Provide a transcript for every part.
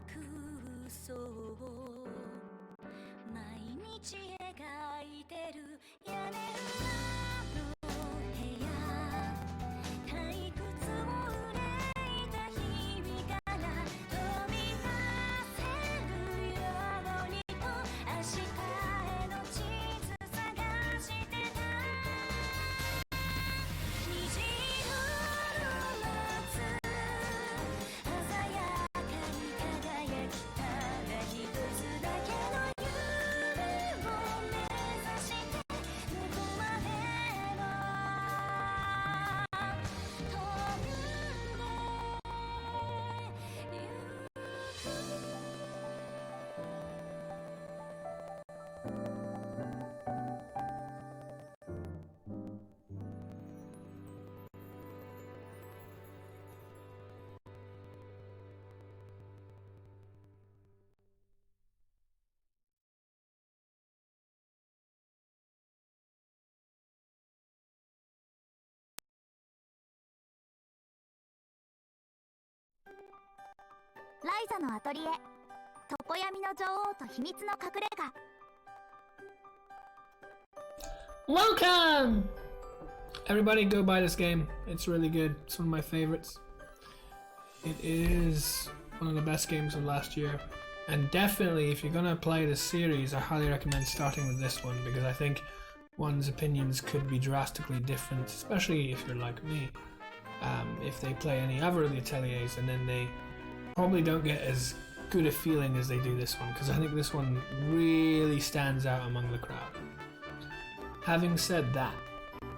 空想を毎日描いてる屋根裏の部屋退屈を憂いた日々から飛び出せるようにと明日への地図探してた虹色の夏鮮やかに輝きただ一つだけの夢を目指してどこまでも飛んでゆくライザのアトリエ、常闇の女王と秘密の隠れ家。 Welcome! Everybody go buy this game. It's really good. It's one of my favorites. It is one of the best games of last year. And definitely, if you're gonna play this series, I highly recommend starting with this one because I think one's opinions could be drastically different, especially if you're like me. If they play any other of the Ateliers and then they probably don't get as good a feeling as they do this one, because I think this one really stands out among the crowd. Having said that,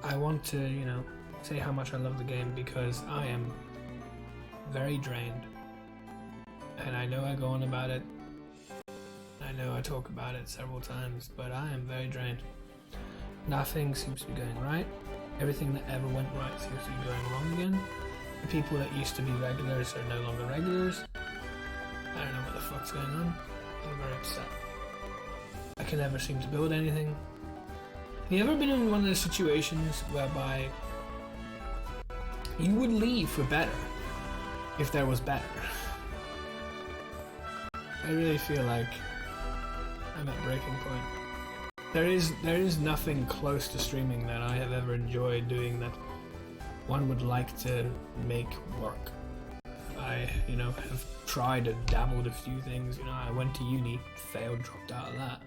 I want to, say how much I love the game because I am very drained. And I know I go on about it. I know I talk about it several times, but I am very drained. Nothing seems to be going right. Everything that ever went right seems to be going wrong again. The people that used to be regulars are no longer regulars. I don't know what the fuck's going on. I'm very upset. I can never seem to build anything. Have you ever been in one of those situations whereby you would leave for better if there was better? I really feel like I'm at breaking point. There is nothing close to streaming that I have ever enjoyed doing that one would like to make work. I, have tried and dabbled a few things. I went to uni, failed, dropped out of that.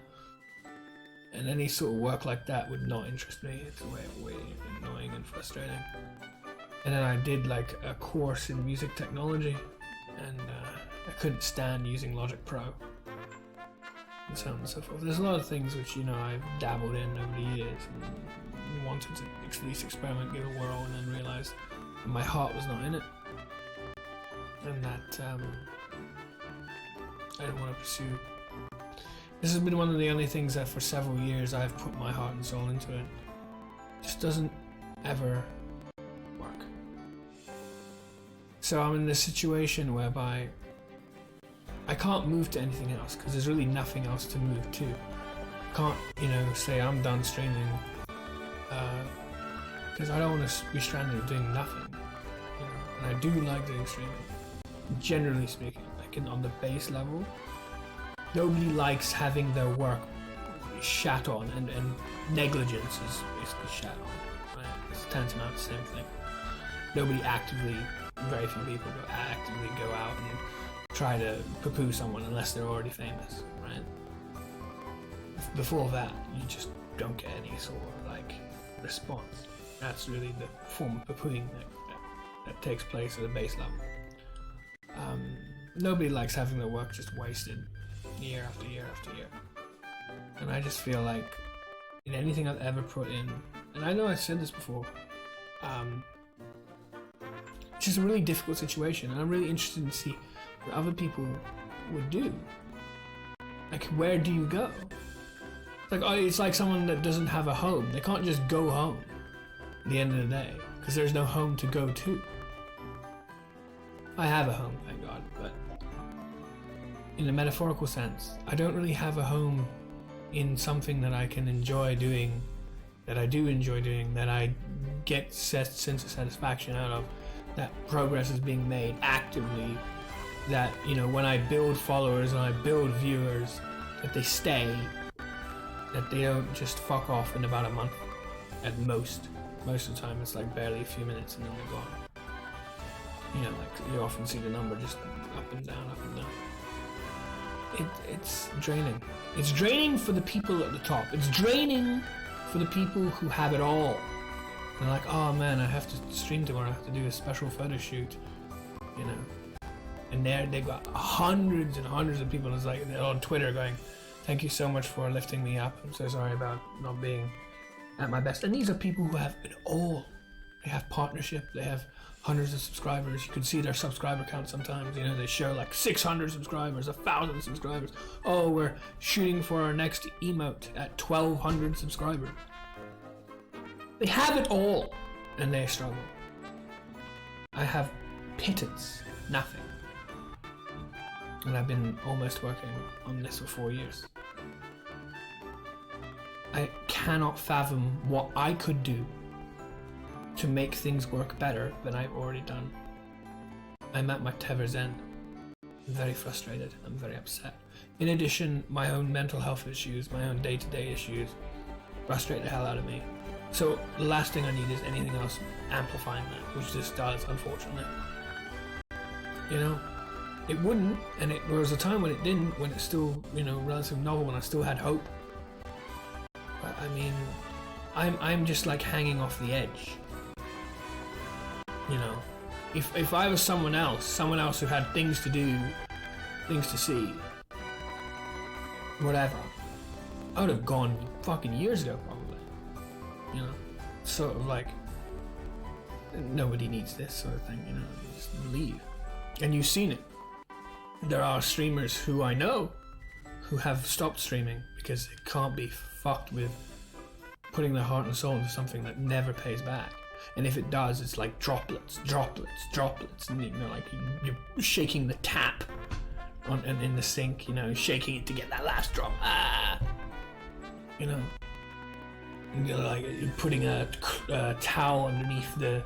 And any sort of work like that would not interest me. It's way annoying and frustrating. And then I did like a course in music technology, and I couldn't stand using Logic Pro. And so on and so forth. There's a lot of things which, I've dabbled in over the years and wanted to at least experiment, give a whirl, and then realised that my heart was not in it. And that I didn't want to pursue. This has been one of the only things that for several years I've put my heart and soul into it. It just doesn't ever work. So I'm in this situation whereby I can't move to anything else because there's really nothing else to move to. I can't, say I'm done streaming because I don't want to be stranded doing nothing. And I do like doing streaming. Generally speaking, like on the base level, nobody likes having their work shat on, and negligence is basically shat on. Right? It's tantamount to the same thing. Very few people actively go out and try to poo-poo someone unless they're already famous, right? Before that, you just don't get any sort of response. That's really the form of poo-pooing that takes place at a base level. Nobody likes having their work just wasted year after year after year. And I just feel like in anything I've ever put in, and I know I've said this before, it's just a really difficult situation, and I'm really interested to see what other people would do. Like, where do you go? It's like someone that doesn't have a home. They can't just go home at the end of the day because there's no home to go to. I have a home, thank God, but in a metaphorical sense, I don't really have a home in something that I can enjoy doing, that I do enjoy doing, that I get sense of satisfaction out of, that progress is being made actively that, you know, when I build followers and I build viewers, that they stay, that they don't just fuck off in about a month at most. Most of the time it's like barely a few minutes and then they're gone. You know, like you often see the number just up and down, up and down. It's draining. It's draining for the people at the top. It's draining for the people who have it all. They're like, oh man, I have to stream tomorrow, I have to do a special photo shoot, you know. And they've got hundreds and hundreds of people. It's like they're on Twitter going, thank you so much for lifting me up. I'm so sorry about not being at my best. And these are people who have it all. They have partnership, they have hundreds of subscribers. You can see their subscriber count sometimes, you know, they show like 600 subscribers, 1,000 subscribers. Oh, we're shooting for our next emote at 1,200 subscribers. They have it all, and they struggle. I have pittance, nothing. And I've been almost working on this for 4 years. I cannot fathom what I could do to make things work better than I've already done. I'm at my tether's end. I'm very frustrated. I'm very upset. In addition, my own mental health issues, my own day-to-day issues frustrate the hell out of me. So the last thing I need is anything else amplifying that, which this does, unfortunately. You know, it wouldn't, and there was a time when it didn't, when it's still, you know, relatively novel, when I still had hope. But I mean, I'm just like hanging off the edge. You know, if I was someone else who had things to do, things to see, whatever, I would have gone fucking years ago, probably. You know, sort of like, nobody needs this sort of thing, you know, just leave. And you've seen it. There are streamers who I know who have stopped streaming because they can't be fucked with putting their heart and soul into something that never pays back. And if it does, it's like droplets, and you know, like you're shaking the tap in the sink, you know, shaking it to get that last drop. You know, and you're like you're putting a towel underneath the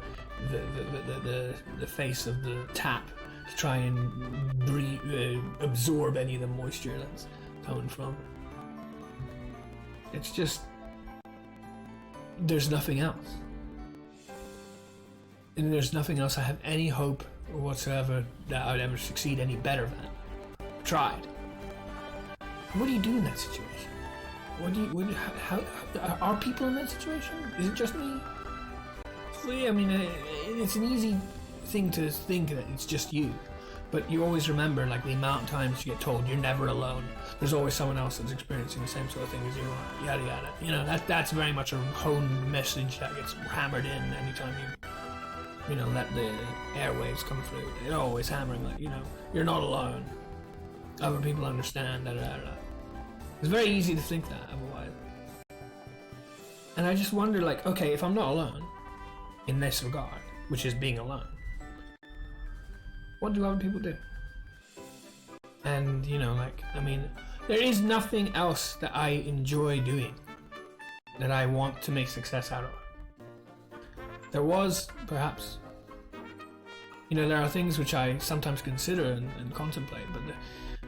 face of the tap to try and breathe, absorb any of the moisture that's coming from. It's just, there's nothing else. And there's nothing else I have any hope whatsoever that I would ever succeed any better than. Tried. What do you do in that situation? How are people in that situation? Is it just me? I mean, it's an easy thing to think that it's just you. But you always remember, like, the amount of times you get told you're never alone. There's always someone else that's experiencing the same sort of thing as you are. Yada yada. You know, that's very much a honed message that gets hammered in anytime you know, let the airwaves come through. They're always hammering, like, you know, you're not alone. Other people understand, da da da. It's very easy to think that otherwise. And I just wonder, like, okay, if I'm not alone in this regard, which is being alone, what do other people do? And, you know, like, I mean, there is nothing else that I enjoy doing that I want to make success out of. There was, perhaps, you know, there are things which I sometimes consider and contemplate, but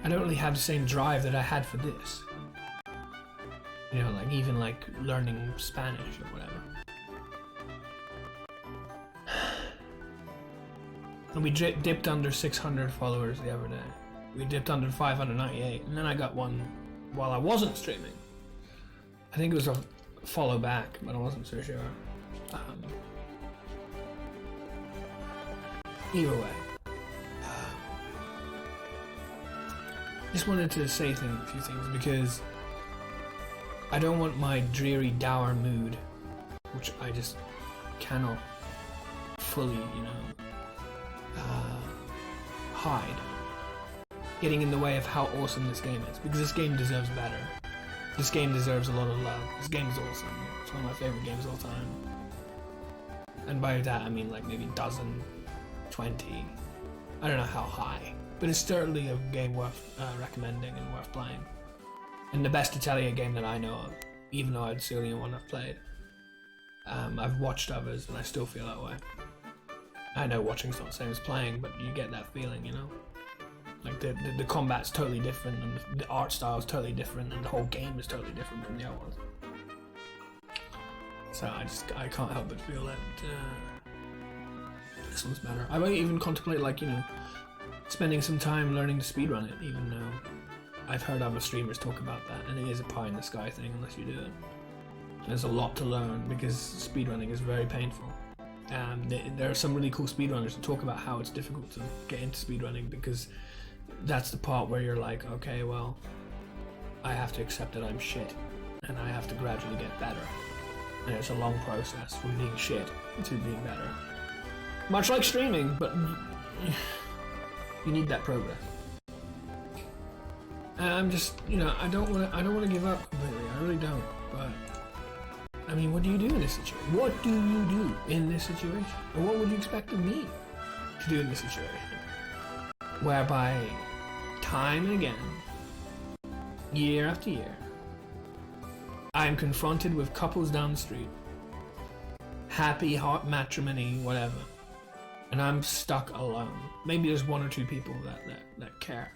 I don't really have the same drive that I had for this. You know, like, even like learning Spanish or whatever. And we dipped under 600 followers the other day. We dipped under 598, and then I got one while I wasn't streaming. I think it was a follow back, but I wasn't so sure. Either way, just wanted to say a few things because I don't want my dreary, dour mood, which I just cannot fully, you know, hide, getting in the way of how awesome this game is, because this game deserves better. This game deserves a lot of love. This game is awesome. It's one of my favorite games of all time. And by that I mean like maybe a dozen, 20, I don't know how high, but it's certainly a game worth recommending and worth playing. And the best Atelier game that I know of, even though it's the only one I've played. I've watched others and I still feel that way. I know watching's not the same as playing, but you get that feeling, you know? Like the combat's totally different, and the art style is totally different, and the whole game is totally different from the other ones. So I can't help but feel that this one's better. I might even contemplate, like, you know, spending some time learning to speedrun it, even though I've heard other streamers talk about that, and it is a pie in the sky thing unless you do it. There's a lot to learn because speedrunning is very painful. There are some really cool speedrunners who talk about how it's difficult to get into speedrunning because that's the part where you're like, okay, well, I have to accept that I'm shit, and I have to gradually get better. And it's a long process from being shit to being better. Much like streaming, but you need that progress. And I'm just, you know, I don't want to give up completely. I really don't. But I mean, what do you do in this situation? What do you do in this situation? And what would you expect of me to do in this situation? Whereby, time and again, year after year, I am confronted with couples down the street, happy, hot matrimony, whatever, and I'm stuck alone. Maybe there's one or two people that care,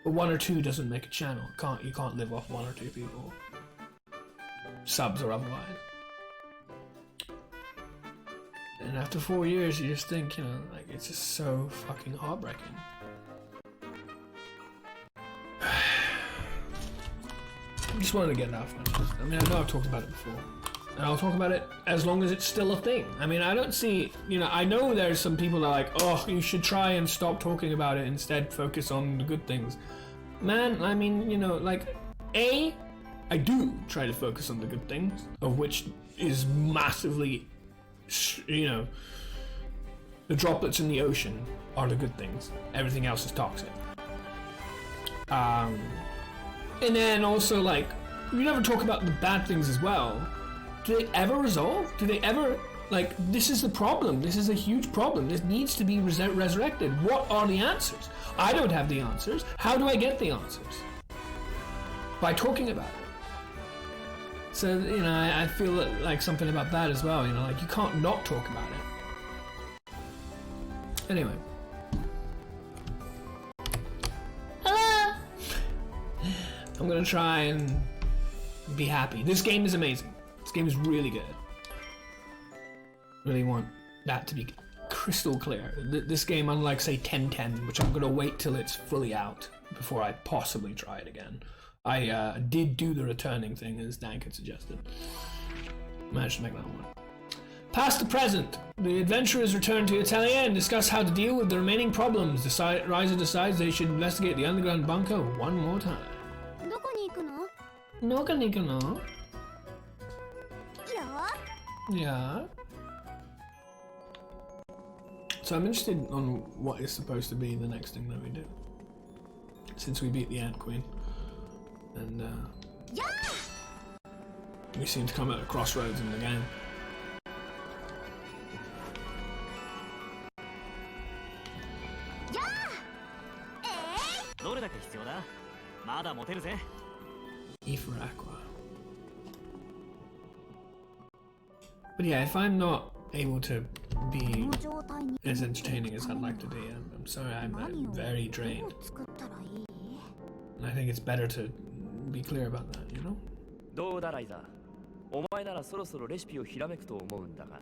but one or two doesn't make a channel. You can't live off one or two people, subs or otherwise. And after 4 years, you just think, you know, like, it's just so fucking heartbreaking. I just wanted to get it off my chest. I mean, I know I've talked about it before, and I'll talk about it as long as it's still a thing. I mean, I don't see, you know, I know there's some people that are like, oh, you should try and stop talking about it, instead focus on the good things. Man, I mean, you know, like, I do try to focus on the good things, of which is massively, you know, the droplets in the ocean are the good things. Everything else is toxic. And then also, like, you never talk about the bad things as well. Do they ever resolve? Do they ever, like, this is the problem. This is a huge problem. This needs to be resurrected. What are the answers? I don't have the answers. How do I get the answers? By talking about it. So, you know, I feel like something about that as well. You know, like, you can't not talk about it. Anyway. I'm gonna try and be happy. This game is amazing. This game is really good. Really want that to be crystal clear. This game, unlike, say, 1010, which I'm gonna wait till it's fully out before I possibly try it again. I did do the returning thing, as Dank had suggested. Managed to make that one. Past to present. The adventurers return to Atelier and discuss how to deal with the remaining problems. Ryza decides they should investigate the underground bunker one more time. どこに行くの? Yeah. So I'm interested on what is supposed to be the next thing that we do. Since we beat the Ant Queen. And we seem to come at a crossroads in the game. E for Aqua. But yeah, if I'm not able to be as entertaining as I'd like to be, I'm sorry, I'm very drained. And I think it's better to be clear about that, you know? どうだライザー、お前ならそろそろレシピをひらめくと思うんだが。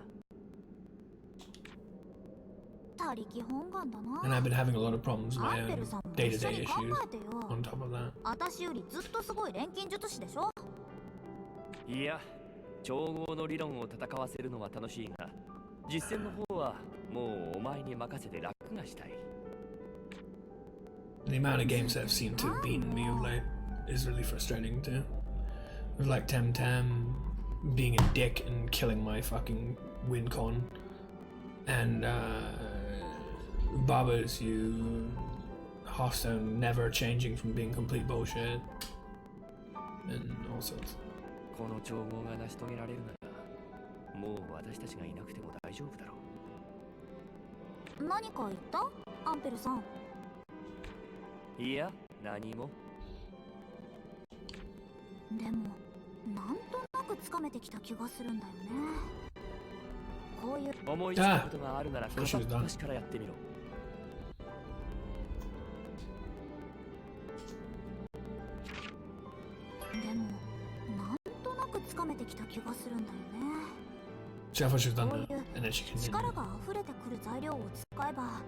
And I've been having a lot of problems with my own day-to-day issues on top of that. 私よりずっとすごい錬金術師でしょ。いや、調合の理論を戦わせるのは楽しいが、実践の方はもうお前に任せて楽がしたい。The amount of games that have seemed to have beaten me of late is really frustrating too. With like Temtem being a dick and killing my fucking WinCon, and Baba's you Hearthstone never changing from being complete bullshit, and all sorts. この調合が成し遂げられるなら、もう私たちがいなくても大丈夫だろう。何か言った？アンペルさん。いや、何も。でも、なんとなくつかめてきた気がするんだよね。こういう思いつくことがあるなら片っ端からやってみろ。てきた気がするんだよね。 See how far she's done こうい now. う And then she can 力が溢れてくる材料を使えば、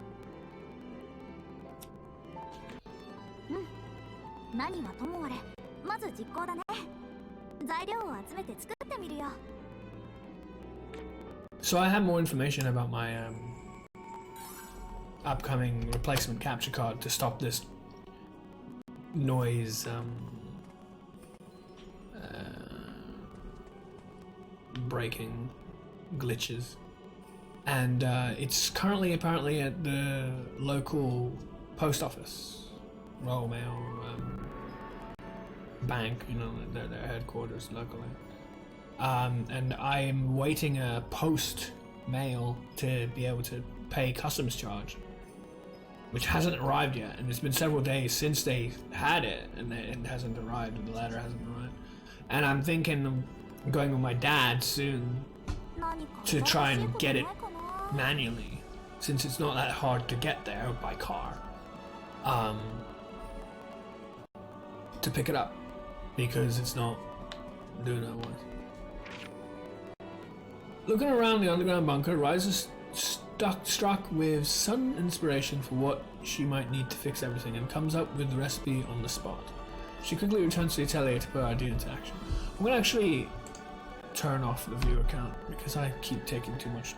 何はともあれ、まず実行だね。材料を集めて作ってみるよ。 So I have more information about my upcoming replacement capture card to stop this noise breaking glitches, and it's currently apparently at the local post office, Royal Mail bank, you know, their headquarters locally. And I'm waiting a post mail to be able to pay customs charge, which hasn't arrived yet, and it's been several days since they had it, and it hasn't arrived, and the letter hasn't arrived. And I'm thinking of going with my dad soon to try and get it manually, since it's not that hard to get there by car, to pick it up, because it's not doing it otherwise. Looking around the underground bunker, Ryza struck with sudden inspiration for what she might need to fix everything, and comes up with the recipe on the spot. She quickly returns to the atelier to put her idea into action. I'm gonna actually turn off the viewer count because I keep taking too much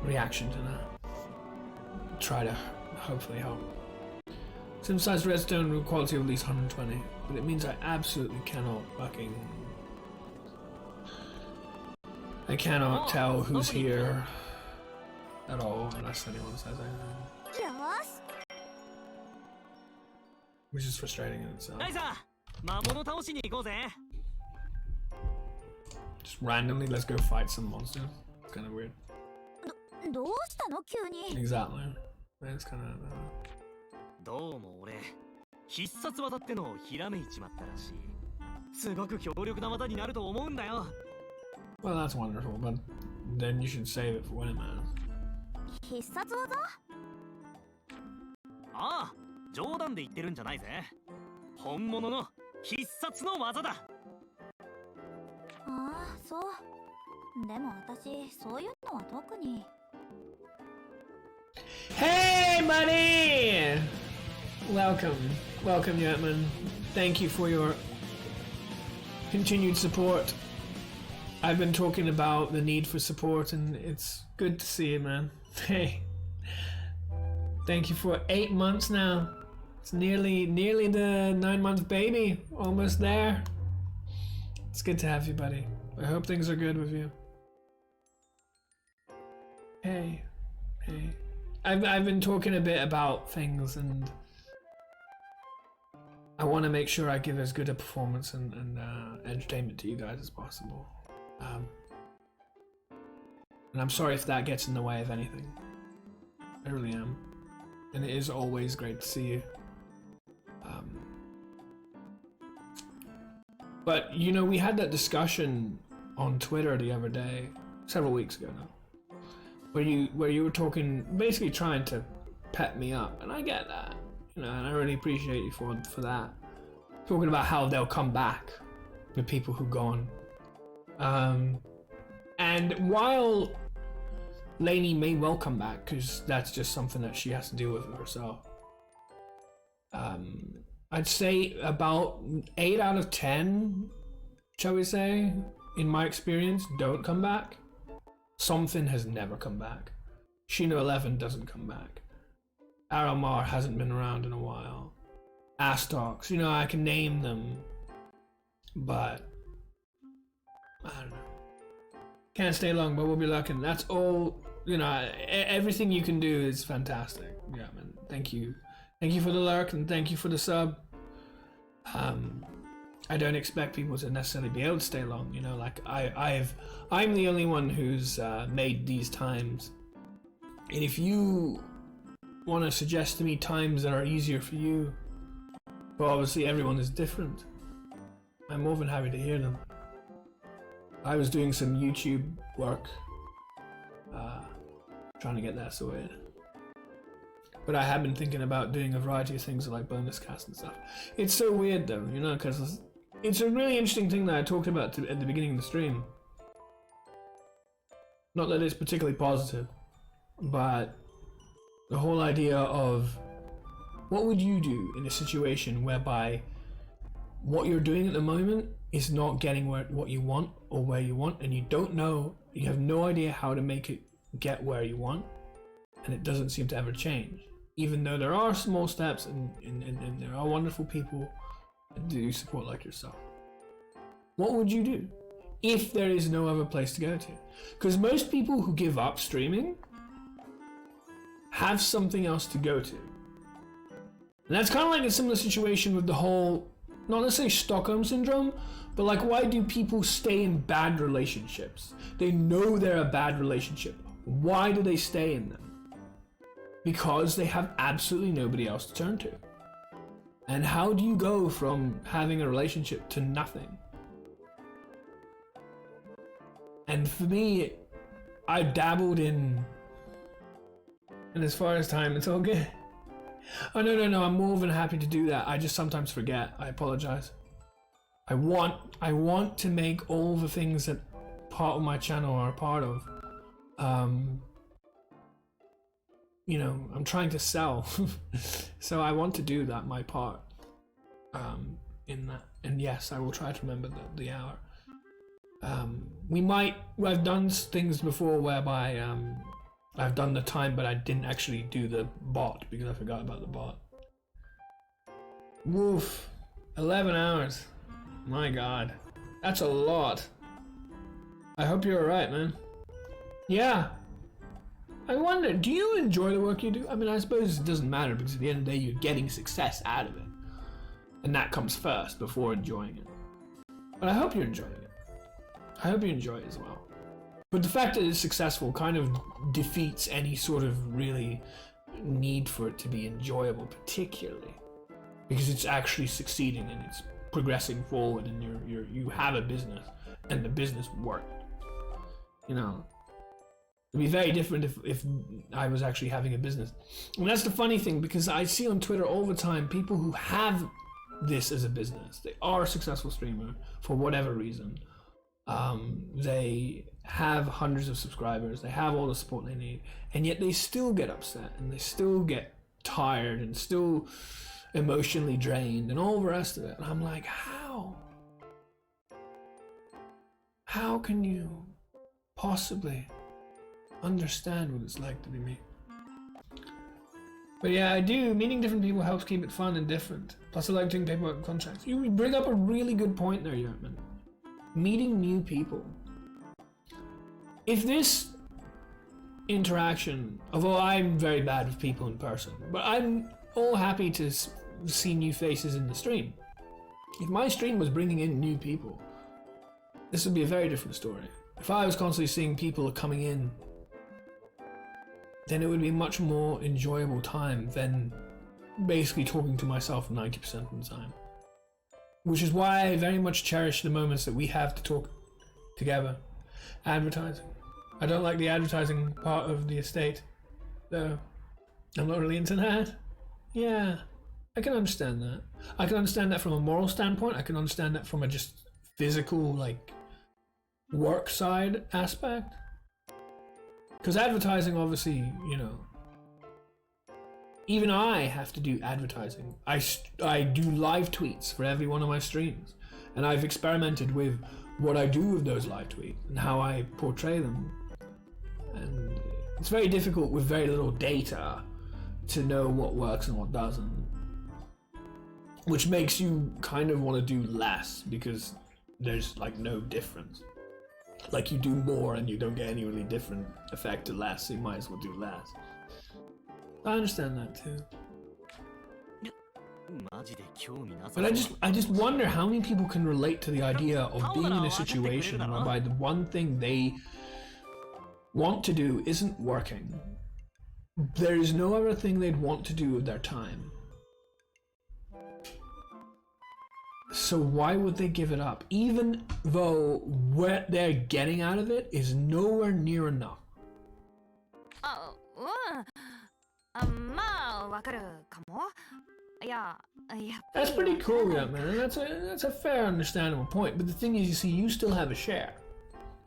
reaction to that. Try to hopefully help. Synthesized redstone with quality of at least 120, but it means I absolutely cannot fucking... I cannot tell who's here at all unless anyone says anything. よし。 Which is frustrating in itself. ライザー、魔物倒しに行こうぜ。 Just randomly, let's go fight some monsters. It's kind of weird. どうしたの急に。 Exactly. It's kind of... どうも俺、必殺技ってのをひらめいちまったらしい。すごく強力な技になると思うんだよ。 Well, that's wonderful, but then you should save it for when it matters. 必殺技？ああ、冗談で言ってるんじゃないぜ。本物の必殺の技だ。ああ、そう。でも私、そういうのは特に。 Hey, buddy! Welcome. Welcome, Yatman. Thank you for your continued support. I've been talking about the need for support, and it's good to see you, man. Hey. Thank you for 8 months now. It's nearly the 9-month baby. Almost there. It's good to have you, buddy. I hope things are good with you. Hey. Hey. I've been talking a bit about things, and I want to make sure I give as good a performance and entertainment to you guys as possible. And I'm sorry if that gets in the way of anything. I really am. And it is always great to see you. But, you know, we had that discussion on Twitter the other day, several weeks ago now, where you were talking, basically trying to pep me up, and I get that, you know, and I really appreciate you for that. Talking about how they'll come back, the people who've gone. And while Lainey may well come back, because that's just something that she has to deal with herself, I'd say about 8 out of 10, shall we say, in my experience, don't come back. Something has never come back. Shino 11 doesn't come back. Aramar hasn't been around in a while. Astox, you know, I can name them, but I don't know. Can't stay long, but we'll be lucky. That's all, you know, everything you can do is fantastic. Yeah, man, thank you. Thank you for the lurk, and thank you for the sub. I don't expect people to necessarily be able to stay long, you know, like I'm the only one who's made these times. And if you want to suggest to me times that are easier for you, well, obviously everyone is different. I'm more than happy to hear them. I was doing some YouTube work, trying to get that sorted. But I have been thinking about doing a variety of things like bonus casts and stuff. It's so weird though, you know, because it's a really interesting thing that I talked about at the beginning of the stream. Not that it's particularly positive, but the whole idea of what would you do in a situation whereby what you're doing at the moment is not getting what you want or where you want, and you don't know, you have no idea how to make it get where you want, and it doesn't seem to ever change. Even though there are small steps and there are wonderful people that do support like yourself. What would you do if there is no other place to go to? Because most people who give up streaming have something else to go to. And that's kind of like a similar situation with the whole, not necessarily Stockholm syndrome, but like, why do people stay in bad relationships? They know they're a bad relationship. Why do they stay in them? Because they have absolutely nobody else to turn to. And how do you go from having a relationship to nothing? And for me, I dabbled in, and as far as time, it's all good. Oh no, I'm more than happy to do that. I just sometimes forget. I apologize. I want to make all the things that part of my channel are a part of. You know, I'm trying to sell. So I want to do that, my part, in that. And yes, I will try to remember the hour. I've done things before whereby I've done the time, but I didn't actually do the bot because I forgot about the bot. Woof, 11 hours. My God, that's a lot. I hope you're alright, man. Yeah. I wonder, do you enjoy the work you do? I mean, I suppose it doesn't matter because at the end of the day, you're getting success out of it. And that comes first before enjoying it. But I hope you're enjoying it. I hope you enjoy it as well. But the fact that it's successful kind of defeats any sort of really need for it to be enjoyable, particularly because it's actually succeeding and it's progressing forward, and you have a business and the business worked. You know, it'd be very different if I was actually having a business. And that's the funny thing, because I see on Twitter all the time people who have this as a business. They are a successful streamer for whatever reason. They have hundreds of subscribers, they have all the support they need, and yet they still get upset and they still get tired and still emotionally drained and all the rest of it. And I'm like, how can you possibly understand what it's like to be me? But yeah, I do. Meeting different people helps keep it fun and different. Plus I like doing paperwork and contracts. You bring up a really good point there, Yertman. Meeting new people. If this interaction, although I'm very bad with people in person, but I'm all happy to see new faces in the stream. If my stream was bringing in new people, this would be a very different story. If I was constantly seeing people coming in, then it would be a much more enjoyable time than basically talking to myself 90% of the time. Which is why I very much cherish the moments that we have to talk together. Advertising. I don't like the advertising part of the estate, though. I'm not really into that. Yeah, I can understand that. I can understand that from a moral standpoint. I can understand that from a just physical, like, work side aspect. Because advertising, obviously, you know, even I have to do advertising. I do live tweets for every one of my streams, and I've experimented with what I do with those live tweets and how I portray them. And it's very difficult with very little data to know what works and what doesn't, which makes you kind of want to do less because there's like no difference. Like you do more and you don't get any really different effect to less, so you might as well do less. I understand that too. But I just wonder how many people can relate to the idea of being in a situation whereby the one thing they want to do isn't working. There is no other thing they'd want to do with their time. So why would they give it up? Even though what they're getting out of it is nowhere near enough. まあわかるかも。That's pretty cool, yeah, man. And that's a fair, understandable point. But the thing is, you see, you still have a share,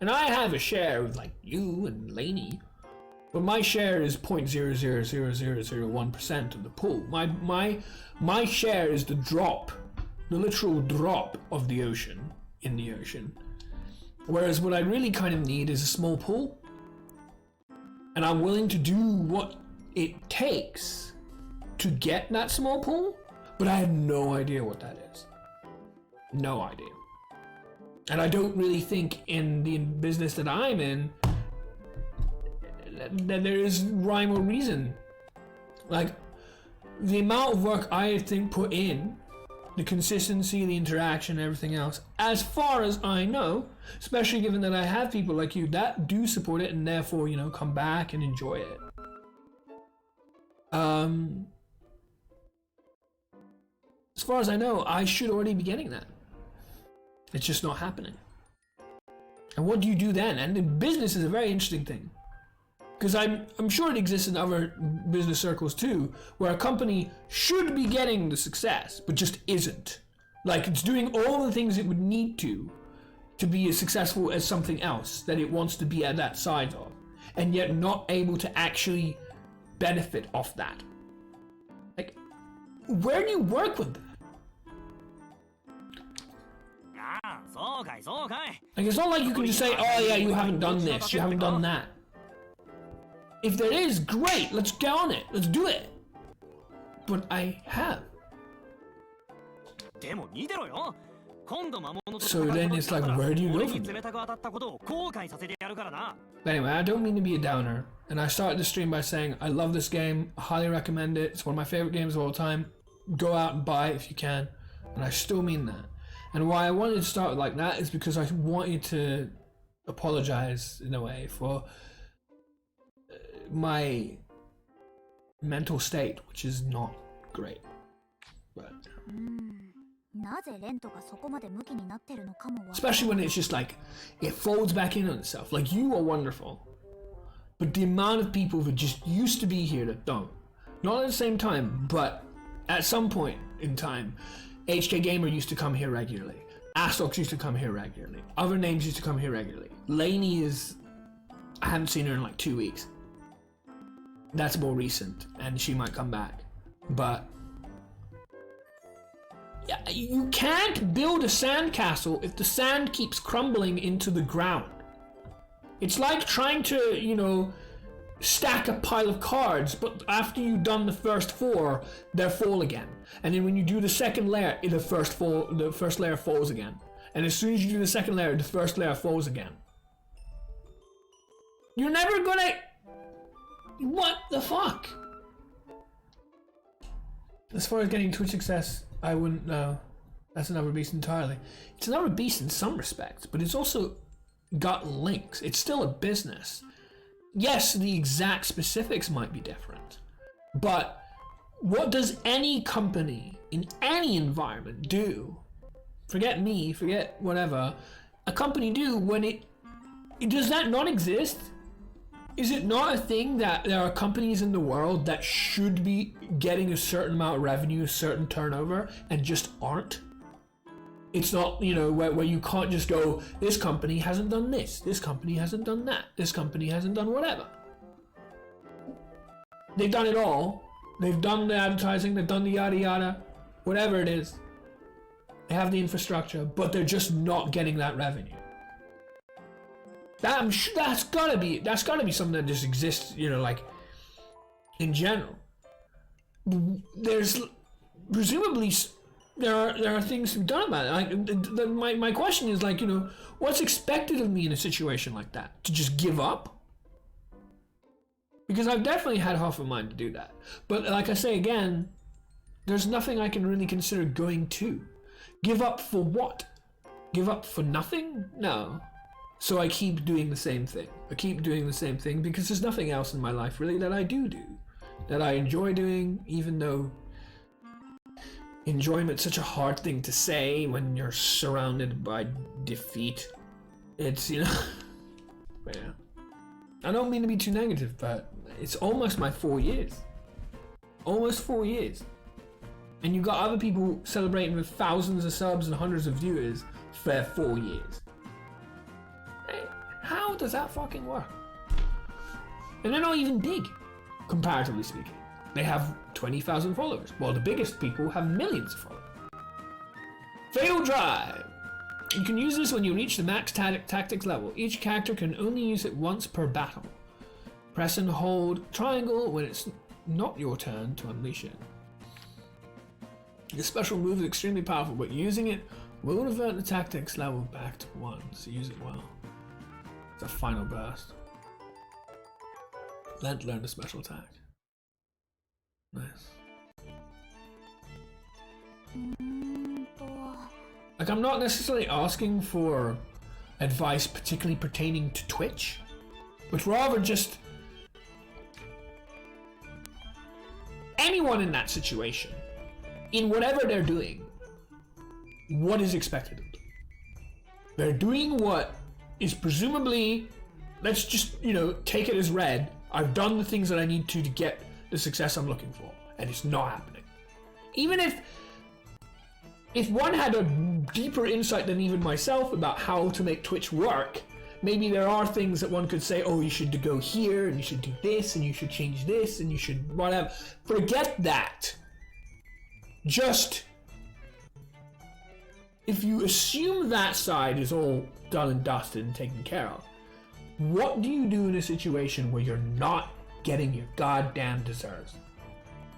and I have a share with like you and Lainey, but my share is 0.000001% of the pool. My share is the drop, the literal drop of the ocean in the ocean. Whereas what I really kind of need is a small pool, and I'm willing to do what it takes to get that small pool, but I have no idea what that is. No idea. And I don't really think in the business that I'm in that there is rhyme or reason. Like, the amount of work I think put in, the consistency, the interaction, everything else, as far as I know, especially given that I have people like you that do support it and therefore, you know, come back and enjoy it. As far as I know, I should already be getting that. It's just not happening. And what do you do then? And the business is a very interesting thing. Because I'm sure it exists in other business circles too, where a company should be getting the success, but just isn't. Like, it's doing all the things it would need to be as successful as something else that it wants to be at that size of, and yet not able to actually benefit off that. Like, where do you work with that? Like, it's not like you can just say, oh yeah, you haven't done this, you haven't done that. If there is, great, let's get on it, let's do it. But I have. So then it's like, where do you go from there? But anyway, I don't mean to be a downer, and I started the stream by saying I love this game, I highly recommend it, it's one of my favorite games of all time. Go out and buy it if you can, and I still mean that. And why I wanted to start like that is because I wanted to apologize in a way for my mental state, which is not great. But especially when it's just like, it folds back in on itself. Like, you are wonderful, but the amount of people that just used to be here that don't. Not at the same time, but at some point in time, HK Gamer used to come here regularly. Astox used to come here regularly. Other names used to come here regularly. Lainey is... I haven't seen her in like 2 weeks. That's more recent, and she might come back. But... yeah, you can't build a sandcastle if the sand keeps crumbling into the ground. It's like trying to, you know, stack a pile of cards, but after you've done the first 4, they fall again. And then when you do the second layer, the first layer falls again. And as soon as you do the second layer, the first layer falls again. You're never gonna... what the fuck? As far as getting Twitch success, I wouldn't know. That's another beast entirely. It's another beast in some respects, but it's also got links. It's still a business. Yes, the exact specifics might be different, but what does any company in any environment do? Forget me, forget whatever. A company do when it does that not exist? Is it not a thing that there are companies in the world that should be getting a certain amount of revenue, a certain turnover, and just aren't? It's not, you know, where you can't just go, this company hasn't done this company hasn't done that, this company hasn't done whatever. They've done it all. They've done the advertising, they've done the yada yada, whatever it is. They have the infrastructure, but they're just not getting that revenue. That's gotta be something that just exists, you know, like, in general. There's presumably there are things to be done about it. Like, my question is, like, you know, what's expected of me in a situation like that? To just give up? Because I've definitely had half a mind to do that. But like I say again, there's nothing I can really consider going to. Give up for what? Give up for nothing? No. So I keep doing the same thing. I keep doing the same thing because there's nothing else in my life really that I do. That I enjoy doing, even though enjoyment's such a hard thing to say when you're surrounded by defeat. It's, you know... yeah. I don't mean to be too negative, but it's almost my 4 years. Almost 4 years. and you've got other people celebrating with thousands of subs and hundreds of viewers for 4 years. How does that fucking work? And they're not even big, comparatively speaking. They have 20,000 followers, while the biggest people have millions of followers. Fatal Drive. You can use this when you reach the max tactics level. Each character can only use it once per battle. Press and hold triangle when it's not your turn to unleash it. This special move is extremely powerful, but using it will revert the tactics level back to 1, so use it well. It's a final burst. Learn a special attack. Nice. Like, I'm not necessarily asking for advice particularly pertaining to Twitch, but rather just anyone in that situation, in whatever they're doing, what is expected of them. They're doing what is presumably, let's just, take it as read. I've done the things that I need to get the success I'm looking for, and it's not happening. Even if one had a deeper insight than even myself about how to make Twitch work, maybe there are things that one could say, oh, you should go here, and you should do this, and you should change this, and you should whatever. Forget that. Just, if you assume that side is all done and dusted and taken care of, what do you do in a situation where you're not getting your goddamn deserves?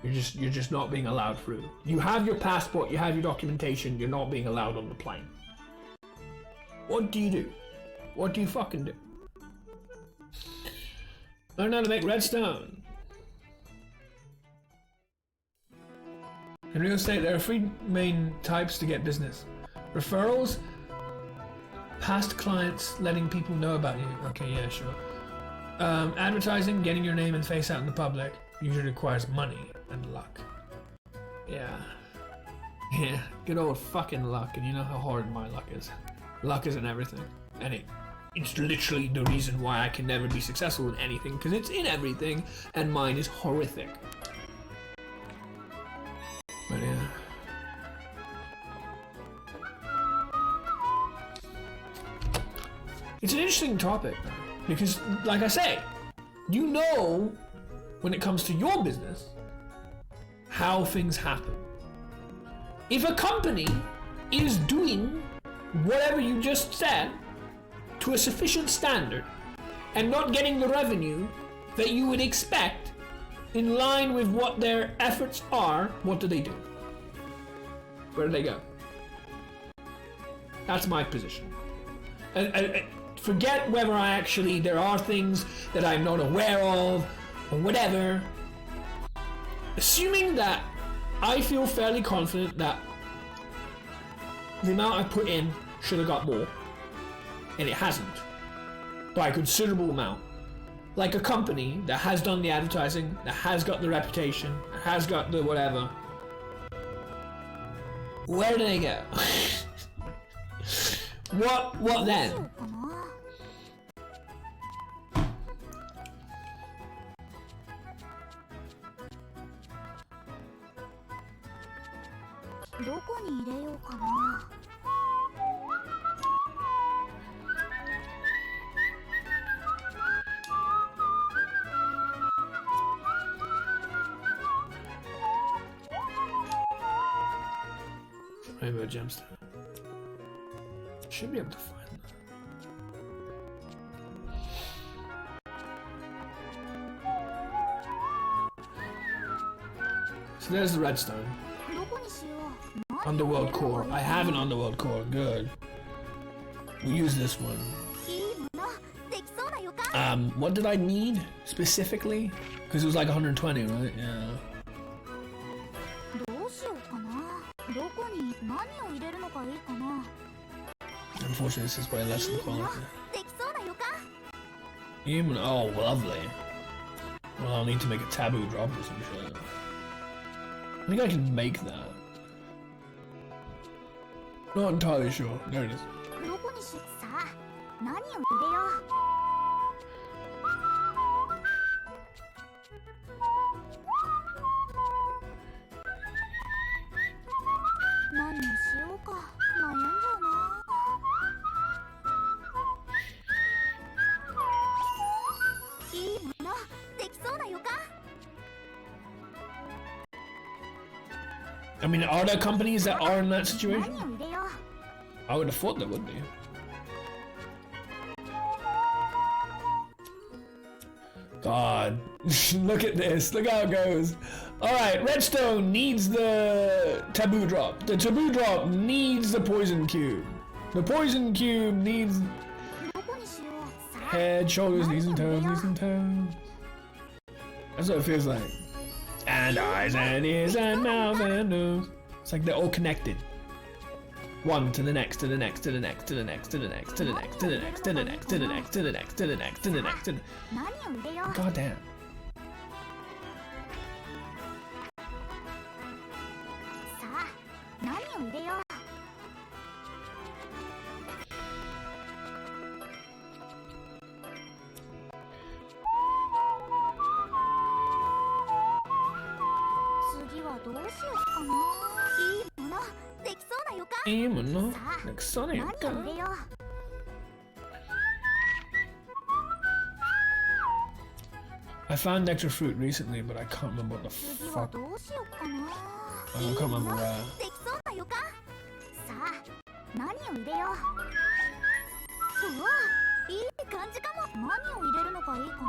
You're just not being allowed through. You have your passport, you have your documentation, you're not being allowed on the plane. What do you do? What do you fucking do? Learn how to make redstone. In real estate, there are 3 main types to get business. Referrals, past clients letting people know about you. Okay, yeah, sure. Advertising, getting your name and face out in the public, usually requires money and luck. Yeah, good old fucking luck, and you know how hard my luck is. Luck isn't everything, and it's literally the reason why I can never be successful in anything, because it's in everything, and mine is horrific. But yeah. It's an interesting topic, because, like I say, you know, when it comes to your business, how things happen. If a company is doing whatever you just said to a sufficient standard and not getting the revenue that you would expect in line with what their efforts are, what do? Where do they go? That's my position. Forget whether there are things that I'm not aware of or whatever. Assuming that I feel fairly confident that the amount I put in should have got more, and it hasn't, by a considerable amount. Like a company that has done the advertising, that has got the reputation, that has got the whatever. Where do they go? What then? どこに入れようかな。Rainbow gemstone. Should be able to find that. So there's the redstone. Underworld core. I have an underworld core. Good. We'll use this one. What did I need specifically? Because it was like 120, right? Yeah. Unfortunately, this is way less than quality. Human. Oh, lovely. Well, I'll need to make a taboo drop or some shit. I think I can make that. Not entirely sure. There it is. I mean, are there companies that are in that 何 situation? を入れよう。 I would have thought there would be. God, look at this. Look how it goes. Alright, Redstone needs the taboo drop. The taboo drop needs the poison cube. The poison cube needs どこにしよう。さあ head, shoulders, knees and toes, knees and toes. That's what it feels like. And eyes and ears and mouth and nose. It's like they're all connected. One to the next, to the next, to the next, to the next, to the next, to the next, to the next, to the next, to the next, to the next, to the next, to the next, to the next. 何を入れよう。 God damn. さあ何を入れよう。 次はどうしようかな。いいものできそうな予感。 いいもの。さあ Like Sonic. 何を入れよう。 I found extra fruit recently, but I can't remember what the 次は fuck. どうしようかな。 I can't remember where. できそうな予感。さあ何を入れよう。うわいい感じかも。何を入れるのがいいかな。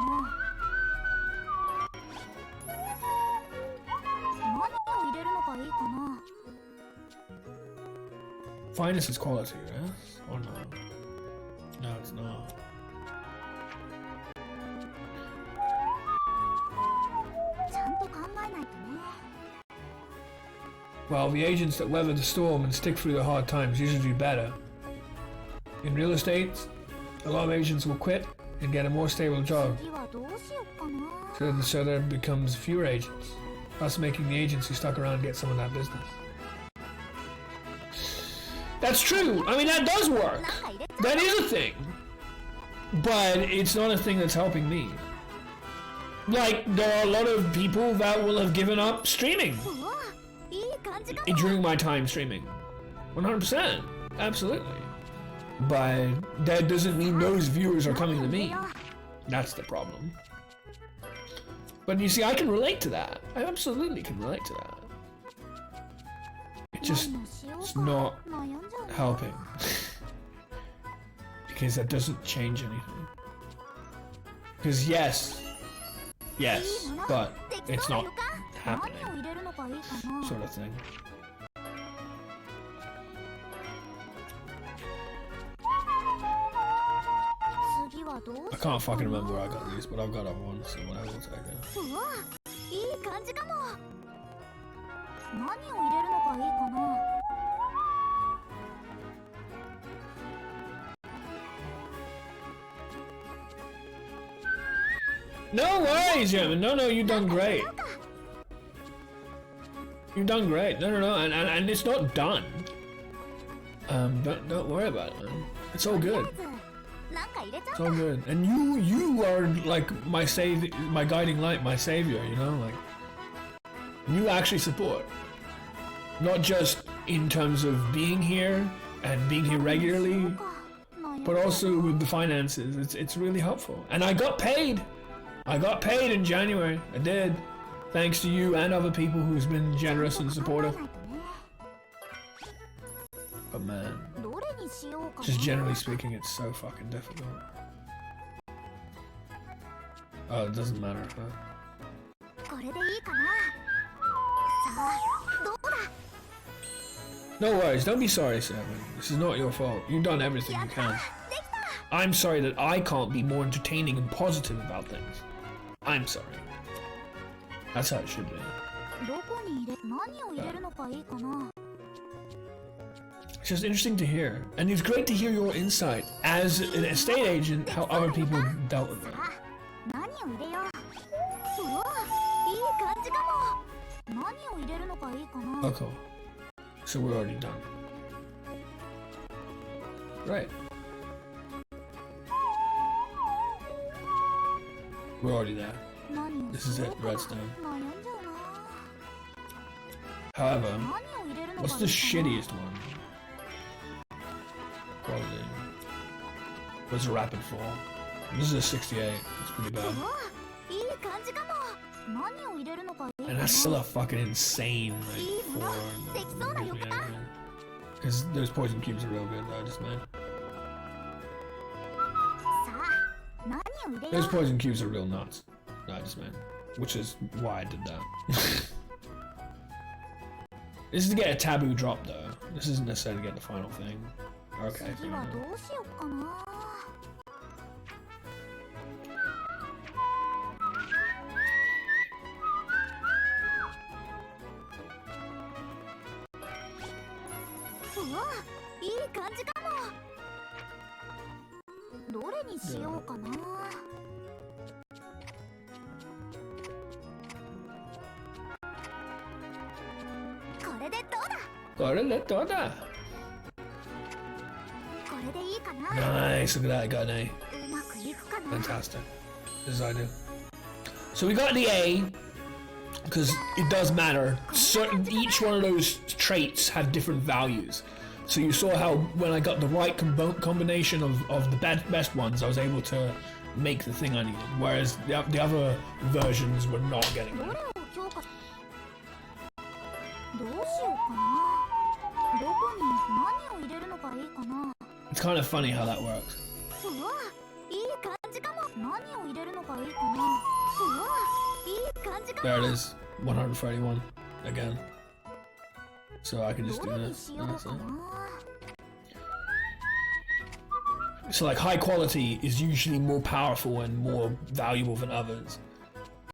何を入れるのがいいかな。 Finest is quality, yes? Or no? No, it's not. ちゃんと考えないとね。 Well, the agents that weather the storm and stick through the hard times usually do better. In real estate, a lot of agents will quit and get a more stable job, 次はどうしようかな。 so there becomes fewer agents, thus making the agents who stuck around get some of that business. That's true! I mean, that does なん work! か入れちゃう。 That is a thing! But it's not a thing that's helping me. Like, there are a lot of people that will have given up streaming うわいい感じかも。 during my time streaming. 100%. Absolutely. But that doesn't mean those viewers are coming to me. That's the problem. But you see, I can relate to that. I absolutely can relate to that. It just, 何をしよう it's か not 悩んじゃうな。 helping. Because that doesn't change anything. Because yes, but でき it's そうな not 予感。 happening, 何を入れるのがいいかな。 sort of thing. I can't fucking remember where I got these, but I've got one, so whatever, we'll take it. うわいい感じかも。何を入れるのがいいかな。 No worries, German. No, you've done great. You've done great. No, and it's not done. Don't worry about it, man. It's all good. なんか入れちゃ It's う all か。 good. And you are like my guiding light, my savior. You know, like you actually support, not just in terms of being here and being here regularly, but also with the finances. It's really helpful. And I got paid. I got paid in January. I did. Thanks to you and other people who's been generous and supportive. But man, どれにしようかな。 just generally speaking, it's so fucking difficult. Oh, it doesn't matter, huh? これでいいかな。さあどうだ。 No worries, don't be sorry, Seven. This is not your fault. You've done everything や you った can. できた。 I'm sorry that I can't be more entertaining and positive about things. I'm sorry. That's how it should be. どこに入れ何を入れるのがいいかな。 It's just interesting to hear. And it's great to hear your insight as an estate agent, how other people dealt with it. さあ何を入れよう。うわいい感じかも。何を入れるのがいいかな。 Okay. So we're already done. Right. We're already there. 何を This is しよ it, うかな。 Redstone. 悩んじゃうな。 However, 何を入れるのがいいかな。 what's the shittiest one? Probably. What's a rapid fall? This is a 68. It's pretty bad. うわいい感じかも。何を入れるのがいいか And な that's still a fucking insane like いいぞ four. できそうな予感 Because those poison cubes are real good though, just man. さあ何を入れよ Those う poison cubes are real nuts. I just man. Which is why I did that. This is to get a taboo drop though. This isn't necessarily to get the final thing. Okay. 次はどうしようかなうわいい感じかもどれにしようかなこれでどうだ Got it, got that. これでいいかな Nice, look at that, I got an A. うまくいくかな Fantastic. As I do. So we got the A, because it does matter. Certain, each one of those traits had different values. So you saw how when I got the right combination of the best ones, I was able to make the thing I needed. Whereas the other versions were not getting どれ that. を強化どうしようかなどこに何を入れるのがいいかな It's kind of funny how that works. うわいい感じかも何を入れるのがいいかなうわいい感じかも There it is, 131 again. So I can just ど do れに this. しよう That's か it. な So like high quality is usually more powerful and more valuable than others.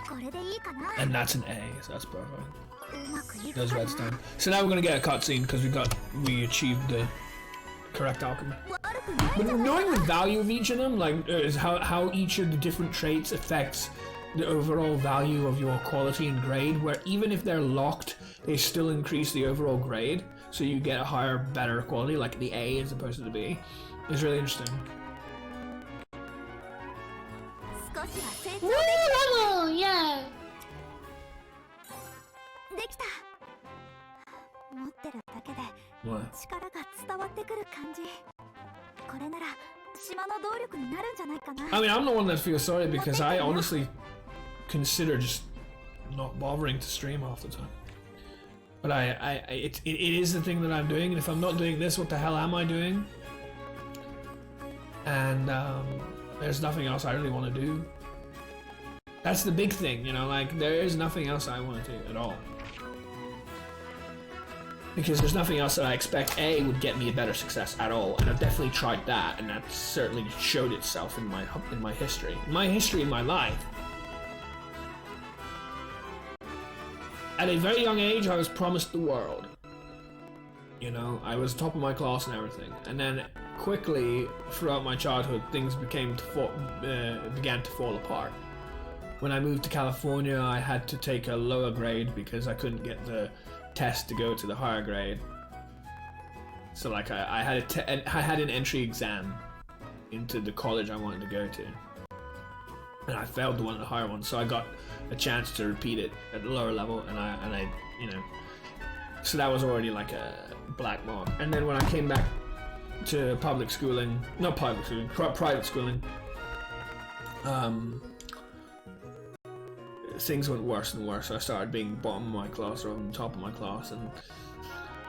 これでいいかな And that's an A, so that's perfect. うまくいく There's かな redstone. So now we're gonna get a cutscene because we achieved the correct alchemy. 悪くない But じゃない knowing the value of each of them, like is how each of the different traits affects the overall value of your quality and grade, where even if they're locked, they still increase the overall grade, so you get a higher, better quality, like the A as opposed to the B. It's really interesting. 少しは成長 Woo, level! Yeah! できた持ってるだけで What? 力が伝わってくる感じこれなら島の動力になるんじゃないかな I mean, I'm the one that feels sorry because I honestly consider just not bothering to stream half the time. But it is the thing that I'm doing, and if I'm not doing this, what the hell am I doing? And there's nothing else I really want to do. That's the big thing, you know, like there is nothing else I want to do at all. Because there's nothing else that I expect A would get me a better success at all, and I've definitely tried that, and that certainly showed itself in my history. My history in my life. At a very young age, I was promised the world. You know, I was top of my class and everything, and then quickly throughout my childhood, things began to fall apart. When I moved to California, I had to take a lower grade because I couldn't get the test to go to the higher grade. So like I had an entry exam into the college I wanted to go to, and I failed the one at the higher one, so I got a chance to repeat it at the lower level, and I you know, so that was already like a black mark. And then when I came back to private schooling, things went worse and worse. I started being bottom of my class rather than top of my class, and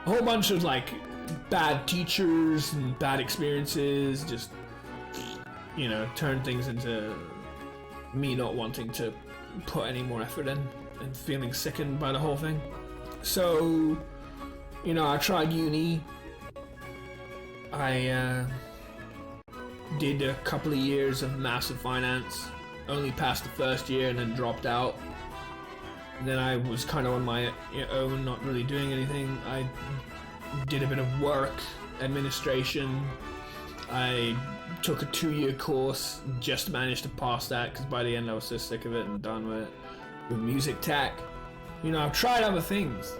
a whole bunch of like bad teachers and bad experiences just, you know, turned things into me not wanting to put any more effort in and feeling sickened by the whole thing. So, you know, I tried uni. I did a couple of years of massive finance, only passed the first year and then dropped out. And then I was kind of on my own, not really doing anything. I did a bit of work, administration. I took a 2-year course, just managed to pass that because by the end I was so sick of it and done with it. With music tech. You know, I've tried other things.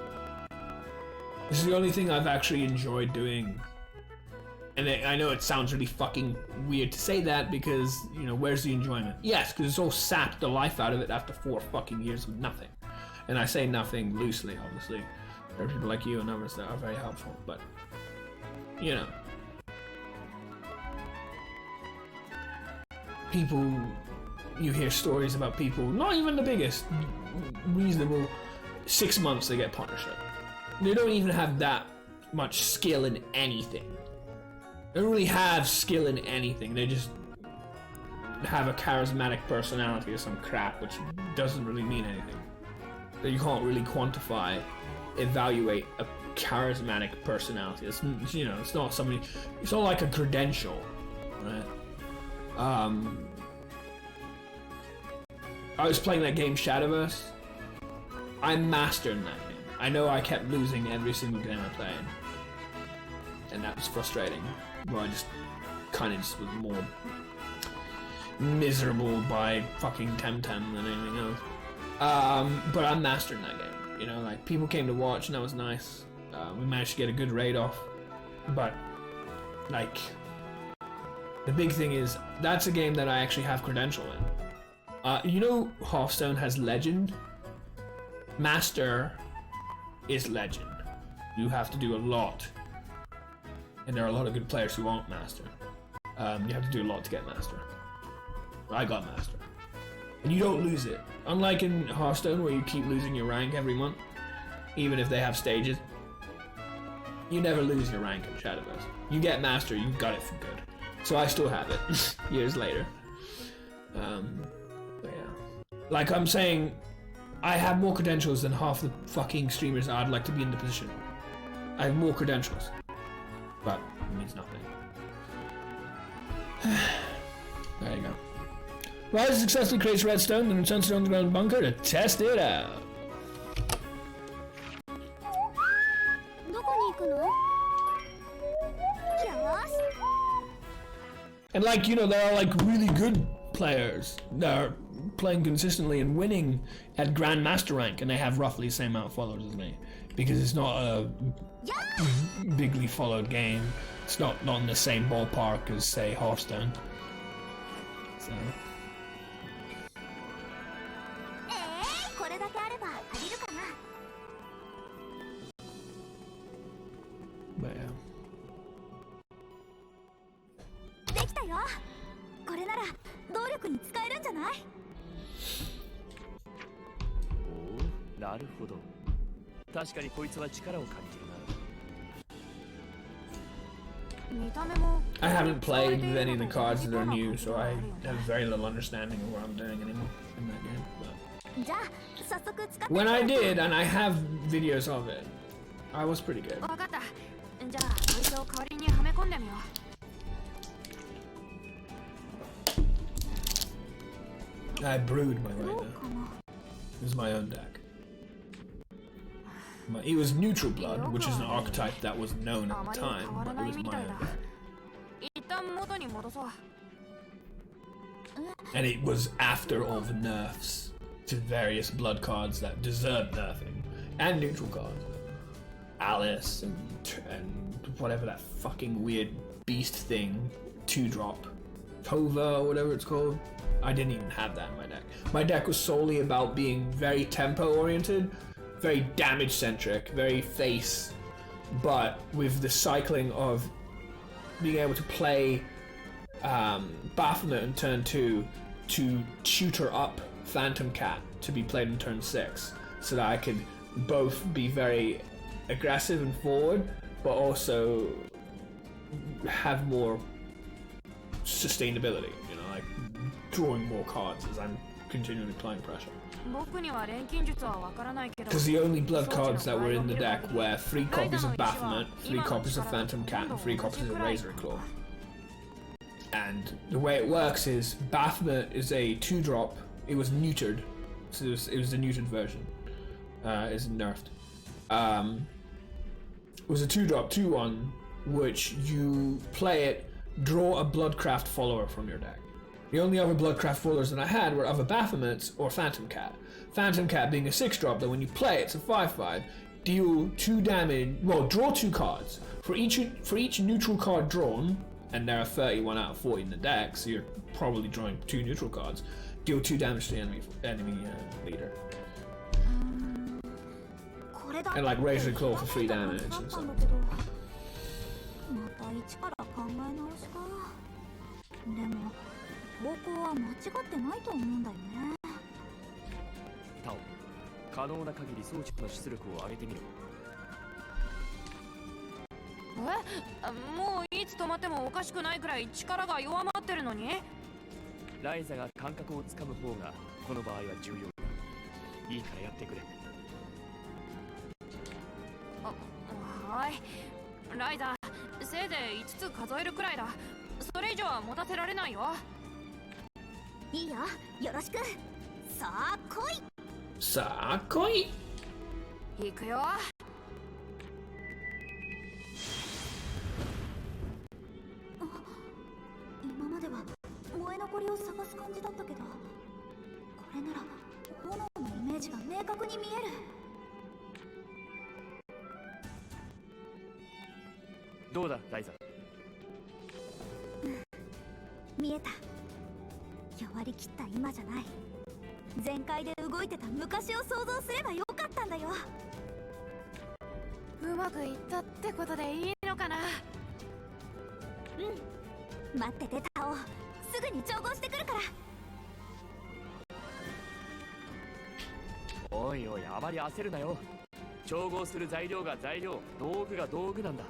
This is the only thing I've actually enjoyed doing. And I know it sounds really fucking weird to say that because, you know, where's the enjoyment? Yes, because it's all sapped the life out of it after 4 fucking years of nothing. And I say nothing loosely, obviously. There are people like you and others that are very helpful, but, you know. People, you hear stories about people, not even the biggest, reasonable 6 months they get partnership. They don't even have that much skill in anything. They don't really have skill in anything. They just have a charismatic personality or some crap, which doesn't really mean anything. That you can't really quantify, evaluate a charismatic personality. It's, you know, it's not somebody. It's not like a credential, right? I was playing that game Shadowverse. I mastered that game. I know I kept losing every single game I played, and that was frustrating. Well, I just kind of just was more miserable by fucking Temtem than anything else. But I'm mastering that game. You know, like people came to watch, and that was nice. We managed to get a good raid off, but like the big thing is that's a game that I actually have credential in. You know, Hearthstone has Legend. Master is Legend. You have to do a lot, and there are a lot of good players who aren't Master. You have to do a lot to get Master. I got Master, and you don't lose it. Unlike in Hearthstone, where you keep losing your rank every month, even if they have stages. You never lose your rank in Shadowverse. You get Master, you got it for good. So I still have it years later. But yeah, like I'm saying, I have more credentials than half the fucking streamers I'd like to be in the position. I have more credentials, but it means nothing. There you go. Ryza successfully creates redstone and returns to the underground bunker to test it out. And like, you know, there are like really good players that are playing consistently and winning at Grandmaster rank, and they have roughly the same amount of followers as me, because it's not a bigly followed game. It's not in the same ballpark as, say, Hearthstone. So. But yeah. I haven't played with any of the cards that are new, so I have very little understanding of what I'm doing anymore in that game. But when I did, and I have videos of it, I was pretty good. I brewed my Ryza. It was my own deck. It was neutral blood, which is an archetype that was known at the time, but it was my own deck. And it was after all the nerfs to various blood cards that deserved nerfing, and neutral cards. Alice and whatever that fucking weird beast thing, 2-drop, Tova or whatever it's called. I didn't even have that in my deck. My deck was solely about being very tempo oriented, very damage centric, very face, but with the cycling of being able to play Baphomet in turn 2 to tutor up Phantom Cat to be played in turn 6, so that I could both be very aggressive and forward, but also have more sustainability, you know, like drawing more cards as I'm continually applying pressure. Because the only blood cards that were in the deck were 3 copies of Baphomet, 3 copies of Phantom Cat, and 3 copies of Razor Claw. And the way it works is Baphomet is a 2-drop. It was neutered, so it was the neutered version. It's nerfed. It was a 2-drop 2/1, which you play it, draw a Bloodcraft follower from your deck. The only other Bloodcraft followers that I had were either Baphomets or Phantom Cat. Phantom Cat being a 6-drop that when you play it's a 5/5, deal 2 damage, well, draw 2 cards. For each neutral card drawn, and there are 31 out of 40 in the deck, so you're probably drawing 2 neutral cards, deal 2 damage to the enemy leader. And like Razor Claw for 3 damage and stuff. 可能な限り装置の出力を上げてみろ。もういつ止まってもおかしくないくらい力が弱まってるのに。ライザが感覚をつかむ方がこの場合は重要だ。いいからやってくれ。はい。ライザ、せいぜい5つ数えるくらいだ。それ以上は持たせられないよ。いいよ、よろしく。さあ来い。さあ来い。行くよ。今までは燃え残りを探す感じだったけど、これなら炎のイメージが明確に見える。どうだライザ。見えた。弱りきった今じゃない。全開で動いてた昔を想像すればよかったんだよ。うまくいったってことでいいのかな。うん、待っててタオ。すぐに調合してくるから。おいおい、あまり焦るなよ。調合する材料が材料、道具が道具なんだ。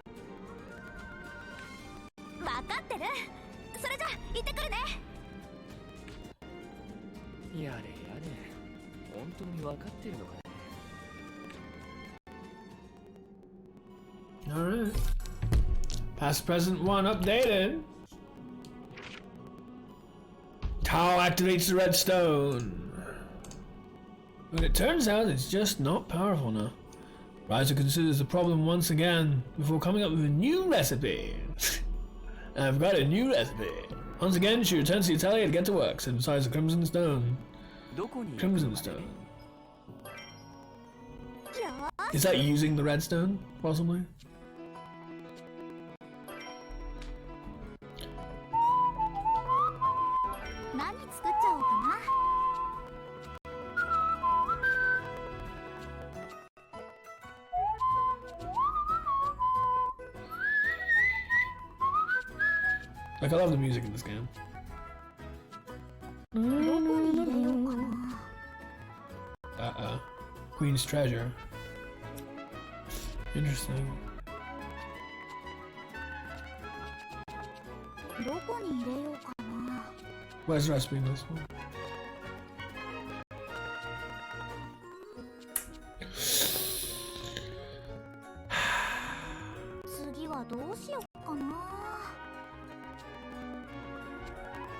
分かってる。それじゃ行ってくるね。やれやれ、本当に分かってるのかね。Alright. Past present one updated. Tao activates the redstone. But it turns out it's just not powerful now. Ryza considers the problem once again before coming up with a new recipe. I've got a new recipe. Once again, she returns to the atelier to get to work, synthesize the crimson stone. Crimson stone. Is that using the redstone, possibly? Like, I love the music in this game. Queen's treasure. Interesting. Where's the recipe in this one?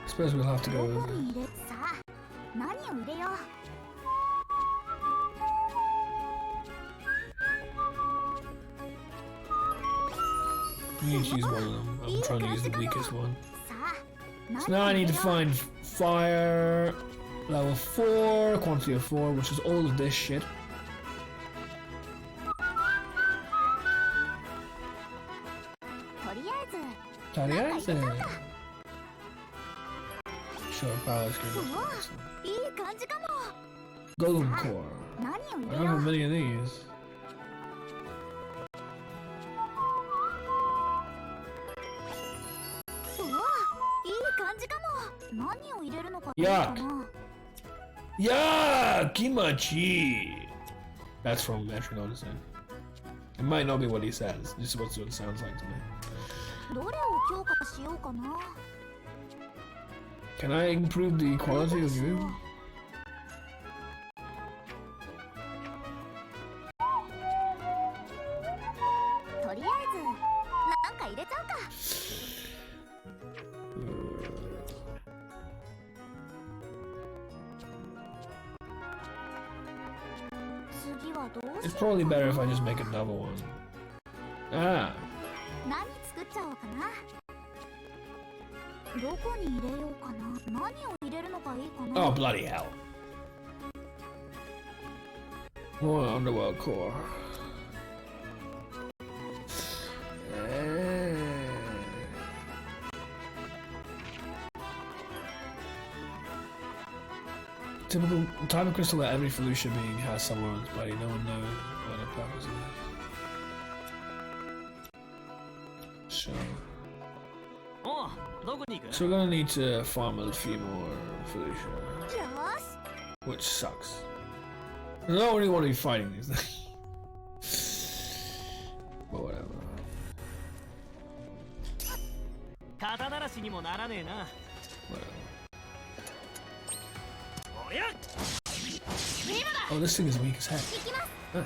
I suppose we'll have to go with it. We need to use one of them. I'm trying to use the weakest one. So now I need to find fire level 4, quantity of 4, which is all of this shit. Sure, power screen. Golden core. I don't have many of these. Yuck! Yuck! Kimachi! That's from Metro Noticing. It might not be what he says, this is what it sounds like to me. Can I improve the quality of you? It's probably better if I just make another one. Ah. Oh, bloody hell. More underworld core. Typical type of crystal that every Felucia being has somewhere on its body. No one knows what the purpose is. So we're gonna need to farm a few more Felucia, which sucks. I don't really want to be fighting these things. But whatever. 肩慣らしにもならねえな。 Whatever. おりゃ Oh, this thing is weak as heck. Nice.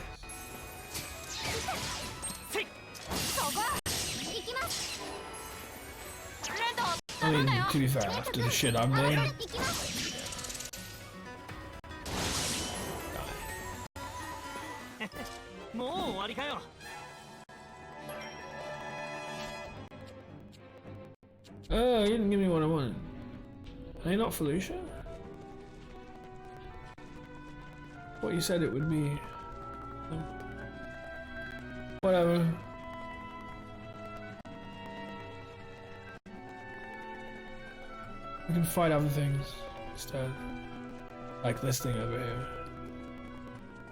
そこ行きます。レント I 頼ん mean, だよ。 to be fair, after the shit I've made. 行きます。 もう終わりかよ。 Oh, you didn't give me what I wanted. Are you not Felicia? What you said it would be. No. Whatever. We can fight other things instead. Like this thing over here.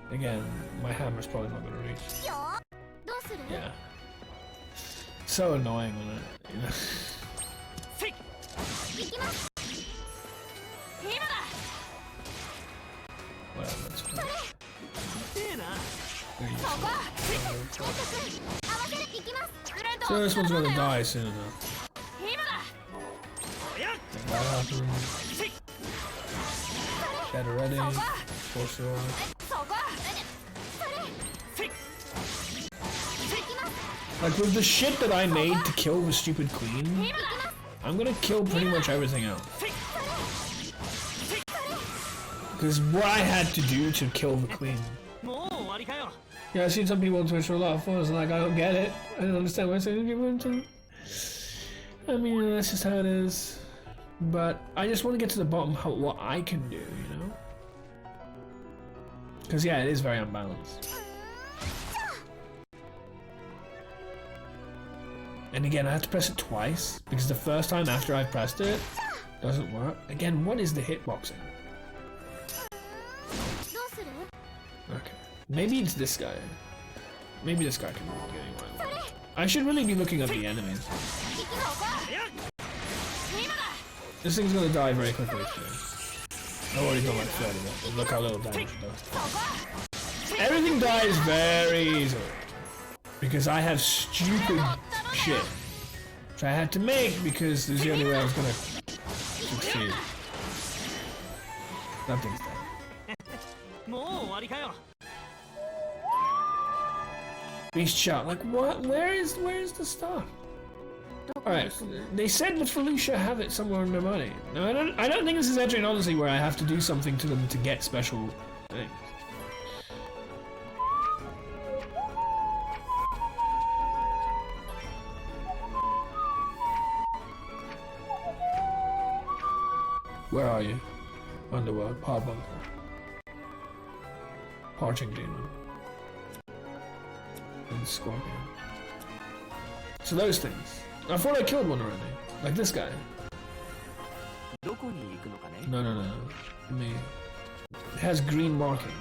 Again, my hammer's probably not gonna reach. よーどうする？ Yeah. So annoying when it, you know. 行きます。 今だ。 Whatever, that's fine. せえな。 There you そ go. こ。合わせる。行きます。レント So this one's 頼ん gonna だよ。 die soon enough. 今だ。 おりゃ That happens. Get ready. For sure. そこ。 Like with the shit that I made to kill the stupid queen, I'm gonna kill pretty much everything else. Because what I had to do to kill the queen. もう終わりかよ。 Yeah, I've seen some people on Twitch for a lot of fun. It's like, I don't get it. I don't understand why some people into. I mean, that's just how it is. But I just want to get to the bottom of what I can do, you know? Because, yeah, it is very unbalanced. And again, I have to press it twice, because the first time after I've pressed it, doesn't work. Again, what is the hitboxing? どうする？ Okay. Maybe it's this guy. Maybe this guy can get anywhere. I should really be looking up the enemies. This thing's gonna die very quickly too. I've already done like 30 of it. Look how little damage it does. Everything dies very easily. Because I have stupid shit. Which I had to make because this is the only way I was gonna succeed. That thing's dead. もう終わりかよ。 Beast shout, like what? Where is the stuff? Alright, they said that Felicia have it somewhere in their money. No, I don't think this is Edge and Odyssey where I have to do something to them to get special things. Where are you? Underworld, Parbuncle. Parching Demon. And Scorpion. So those things. I thought I killed one already. Like this guy. どこに行くのかね。 No. Me. It has green markings.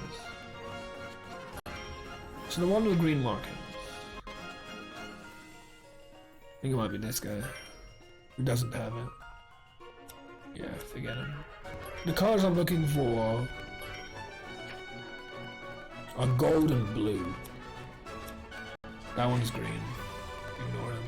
So the one with green markings. I think it might be this guy. Who doesn't have it. Yeah, forget him. The colors I'm looking for are gold and blue. That one's green. Ignore him.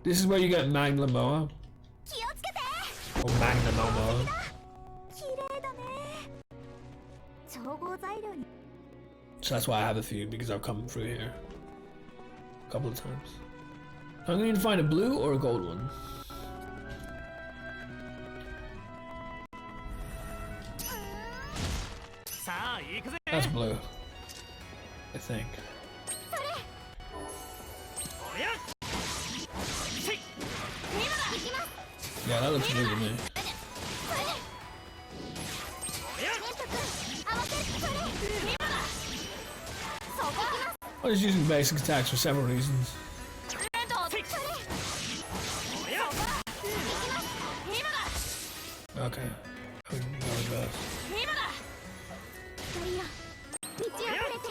This is where you get Magna Moa. 気をつけて。 Or Magna Moa. 綺麗だね。調合材料に。 So that's why I have a few, because I've come through here a couple of times. I'm going to find a blue or a gold one. That's blue, I think. Yeah, that looks blue to me. I'm just using basic attacks for several reasons. Okay. 道をくれて。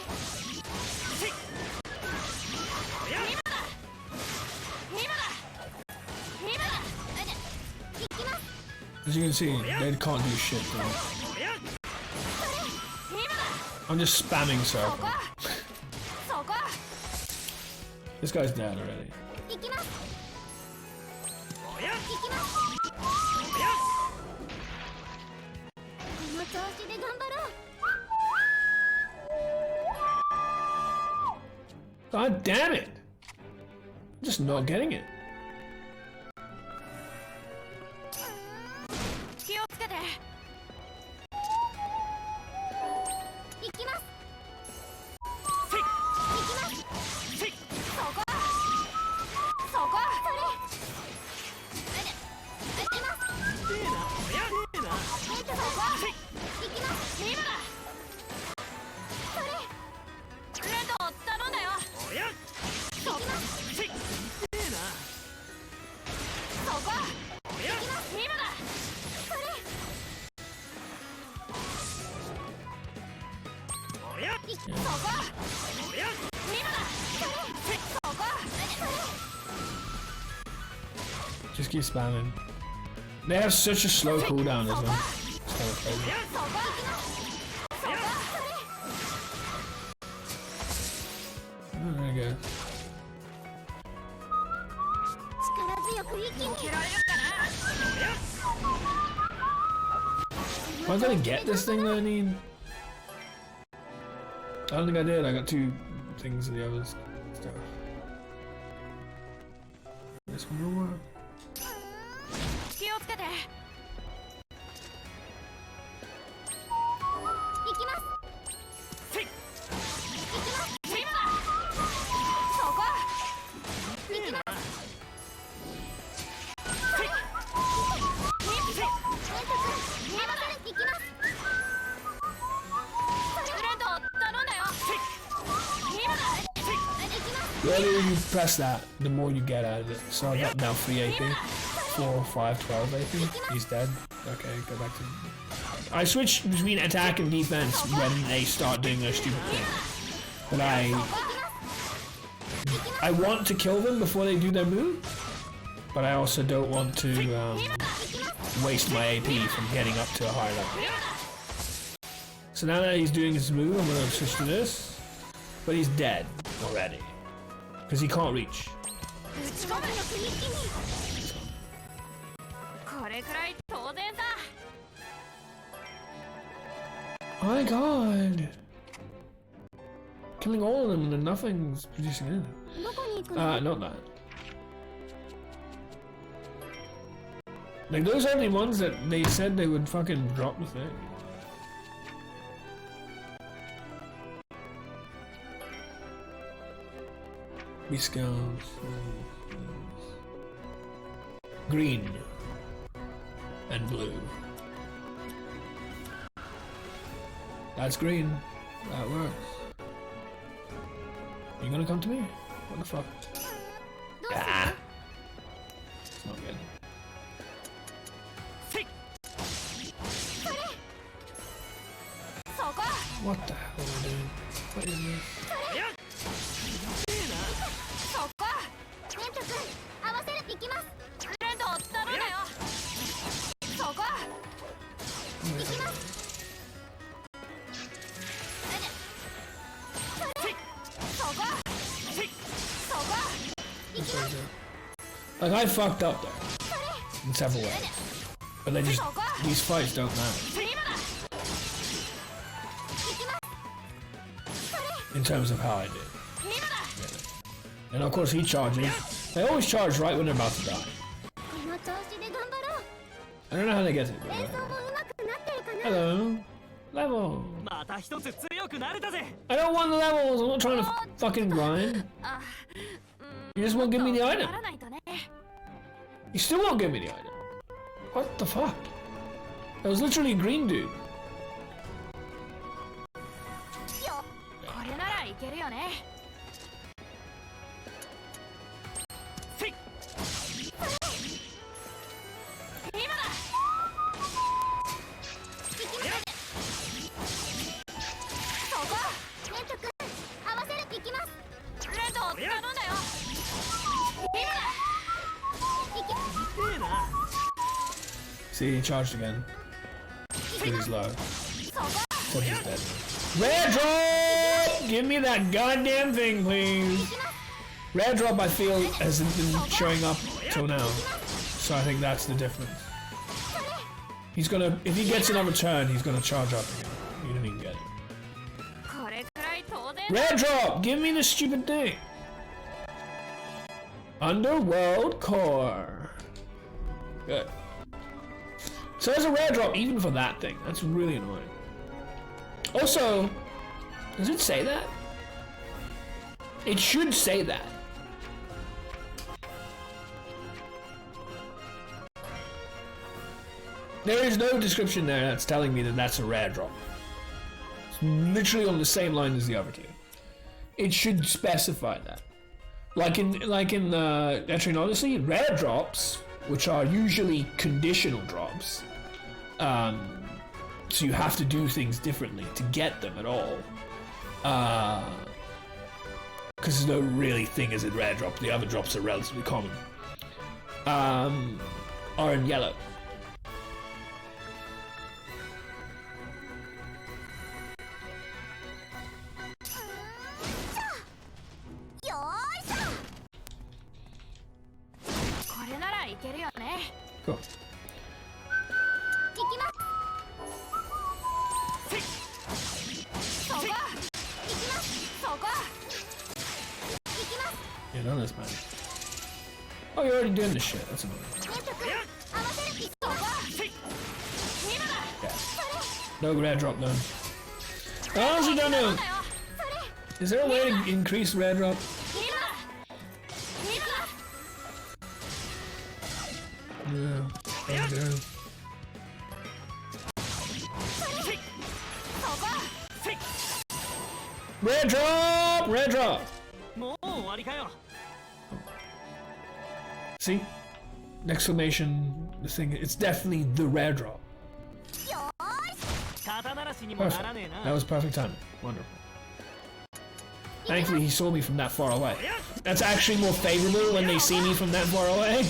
As you can see, they can't do shit though. I'm just spamming circle. This guy's dead already. 行きます。行きます。この調子で頑張ろう。 God damn it! I'm just not getting it. 気をつけて。行きます。Just keep spamming. They have such a slow cooldown as well. It's kind of crazy. Oh, there you go. Am I gonna get this thing though, I mean? I don't think I did. I got 2 things in the others. Stuff. This one will work. 気をつけて。行きます。行きます。今だ。そこ。行きます。The earlier you press that, the more you get out of it. So I got now 3 AP. 4, 5, 12 AP. He's dead. Okay, go back to... I switch between attack and defense when they start doing their stupid thing. But I want to kill them before they do their move. But I also don't want to waste my AP from getting up to a high level. So now that he's doing his move, I'm gonna switch to this. But he's dead already. Because he can't reach. Oh my god! Killing all of them and then nothing's producing anything. Not that. Like, those are the ones that they said they would fucking drop the thing. We scouts. Green. And blue. That's green. That works. You gonna come to me? What the fuck? Ah! It's not good. What the hell am I doing? What is this? Like, I fucked up there in several ways, but they just, these fights don't matter in terms of how I did. And of course he charges. They always charge right when they're about to die. I don't know how they get it. Hello. Level. I don't want the levels. I'm not trying to fucking grind. You just won't give me the item. You still won't give me the item. What the fuck? That was literally a green dude. See, he charged again. He's low. So he's dead. Rare drop! Give me that goddamn thing, please. Rare drop, I feel, hasn't been showing up till now. So I think that's the difference. He's gonna, if he gets another turn, he's gonna charge up again. You didn't even get it. Rare drop! Give me the stupid thing! Underworld Core. Good. So there's a rare drop even for that thing. That's really annoying. Also, does it say that? It should say that. There is no description there that's telling me that that's a rare drop. It's literally on the same line as the other two. It should specify that. Like in Etrian Odyssey, rare drops, which are usually conditional drops, so you have to do things differently to get them at all. Because there's no really thing as a rare drop. The other drops are relatively common. Are in yellow. Cool. Yeah, none of this matters. Oh, you're already doing this shit. That's annoying. Yeah. No rare drop done. I honestly don't know. Is there a way to increase rare drop? No. Okay. Rare drop! Rare drop! See? Exclamation, the thing, it's definitely the rare drop. Perfect. That was perfect timing. Wonderful. Thankfully he saw me from that far away. That's actually more favorable when they see me from that far away.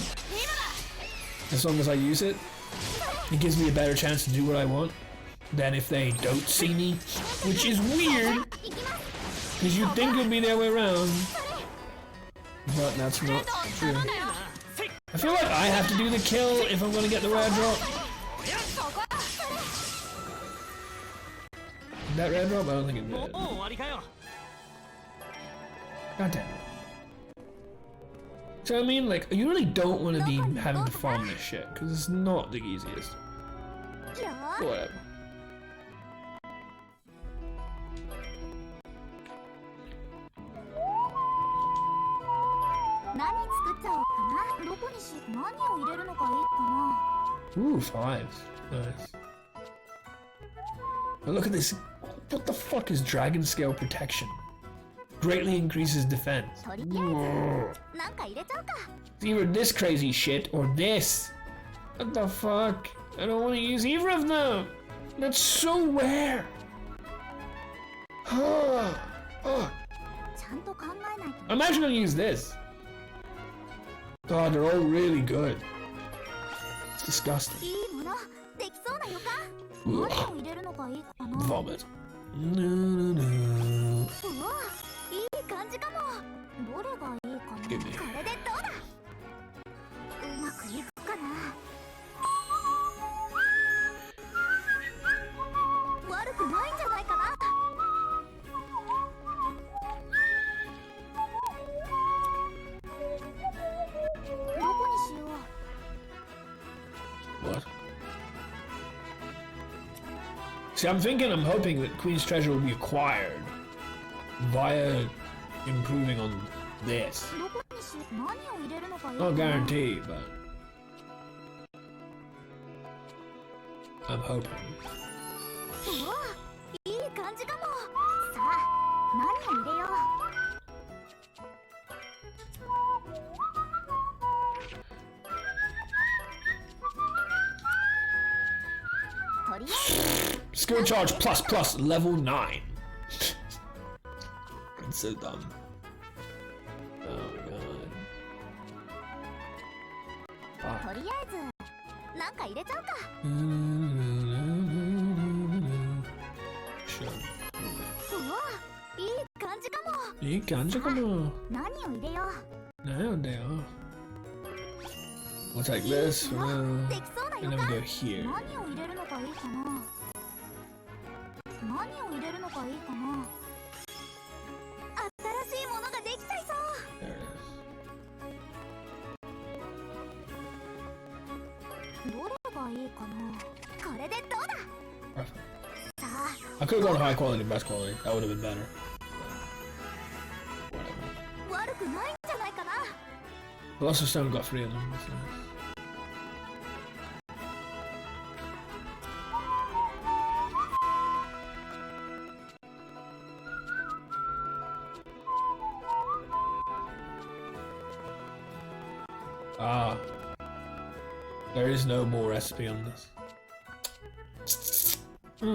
As long as I use it, it gives me a better chance to do what I want than if they don't see me, which is weird, because you'd think it would be the other way around, but that's not true. I feel like I have to do the kill if I'm going to get the rare drop. That rare drop? I don't think it did. God damn it. So I mean, like, you really don't want to be having to farm this shit, because it's not the easiest. Whatever. Ooh, fives. Nice. But look at this. What the fuck is Dragon Scale Protection? Greatly increases defense. It's either this crazy shit or this. What the fuck? I don't want to use either of them. That's so rare. I'm actually gonna use this. God, they're all really good. It's disgusting. Ugh. Vomit. No. Give me. What? See, I'm hoping that Queen's Treasure will be acquired via improving on this. Not guaranteed, but I'm hoping. Skill charge plus level 9. That's so dumb. Oh my god. Fuck. なんか入れちゃうか。 Sure. うわ、いい感じかも。いい感じかも。何を入れよう。なんだよ。We'll take this for now. できそうな And 予 then 感。 we go here. 何を入れるのがいいかな。何を入れるのがいいかな。新しいものができちゃいそう。 There it is. どれがいいかな。これでどうだ。 Perfect. さあ、 I could have gone high quality, best quality. That would have been better. Whatever. 悪くないんじゃないかな。 The Luster Stone got 3 of them. That's nice. Ah. There is no more recipe on this. I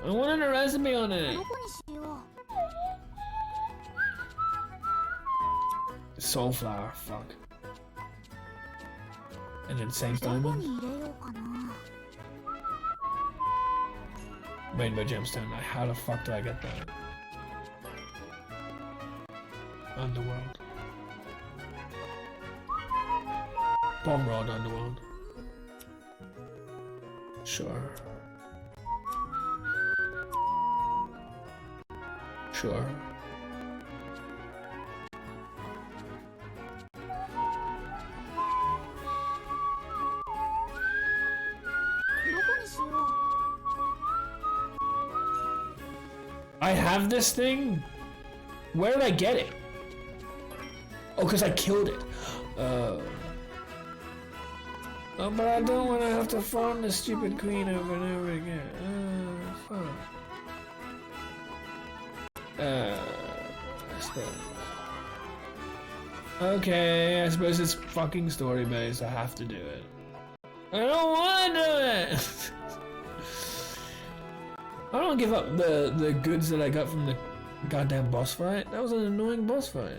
wanted a recipe on it. どこにしよう。 Soulflower, fuck. And then Saint どこ Diamond. に入れようかな。 Rainbow Gemstone. How the fuck did I get that? Underworld. Bomb Rod Underworld. Sure. Sure. どこにしよう。 I have this thing? Where did I get it? Oh, because I killed it. Oh, but I don't want to have to farm the stupid queen over and over again. Fuck. I suppose. Okay, I suppose it's fucking story based. I have to do it. I don't want to do it! I don't give up the goods that I got from the goddamn boss fight. That was an annoying boss fight.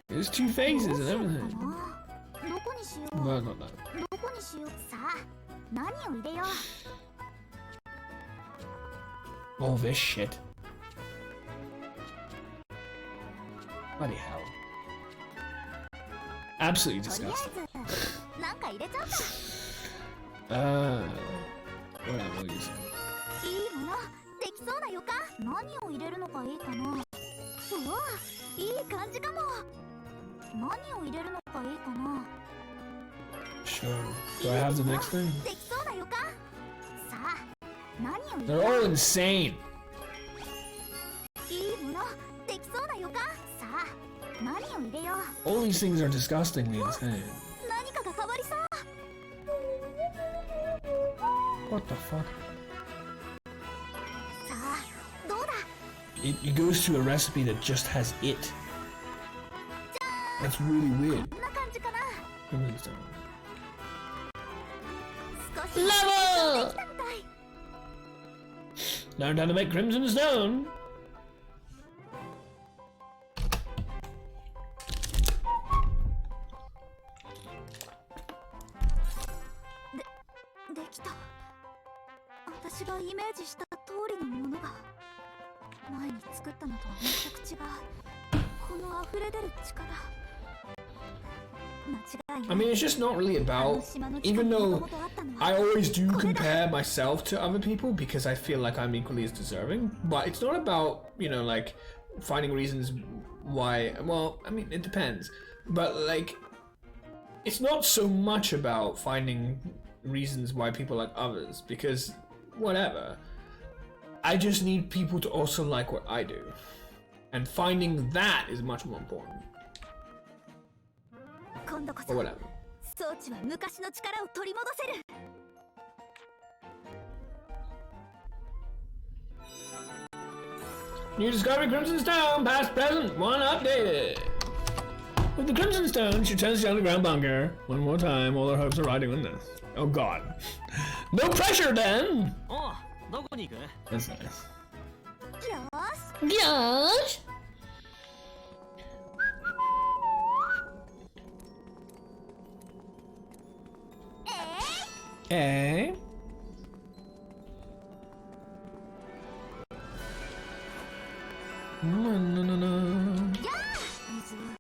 There's 2 phases and everything. どこにしよう。 Well, not that. どこにしよう。さあ、何を入れよう。 All this shit. Bloody hell. Absolutely とりあ disgusting. えず、なんか入れちゃうか。 Whatever, we'll use it. いいもの、できそうな予感。何を入れるのがいいかな。うわ、いい感じかも。何を入れるのがいいかな。 Sure. Do I have the next thing? できそうな予感。さあ、何を入れ They're よ all う。 insane. いいもの、できそうな予感。さあ、何を入れよう。 All these things are disgustingly insane. 何かが変わりそう。 What the fuck? さあ、どうだ。 It goes to a recipe that just has it. That's really weird. こんな感じかな。 Crimson Stone. 少し Level! できたみたい。 Learned how to make Crimson Stone. できた。私がイメージした通りのものが前に作ったのとは全く違う。この溢れ出る力。間違いな I い。 mean, it's just not really about. Even though I always do compare myself to other people because I feel like I'm equally as deserving, but it's not about, you know, like finding reasons why. Well, I mean, it depends, but like, it's not so much about finding reasons why people like others because whatever. I just need people to also like what I do, and finding that is much more important. 今度こ Or そ whatever. 装置は昔の力を取り戻せる。 New discovery Crimson Stone, past, present, one updated. With the Crimson Stone, she turns to the underground bunker. One more time, all her hopes are riding on this. Oh god. No pressure then! おう、どこに行く？ That's nice. よーし。 Gosh! Okay. No, no, no, no. 水は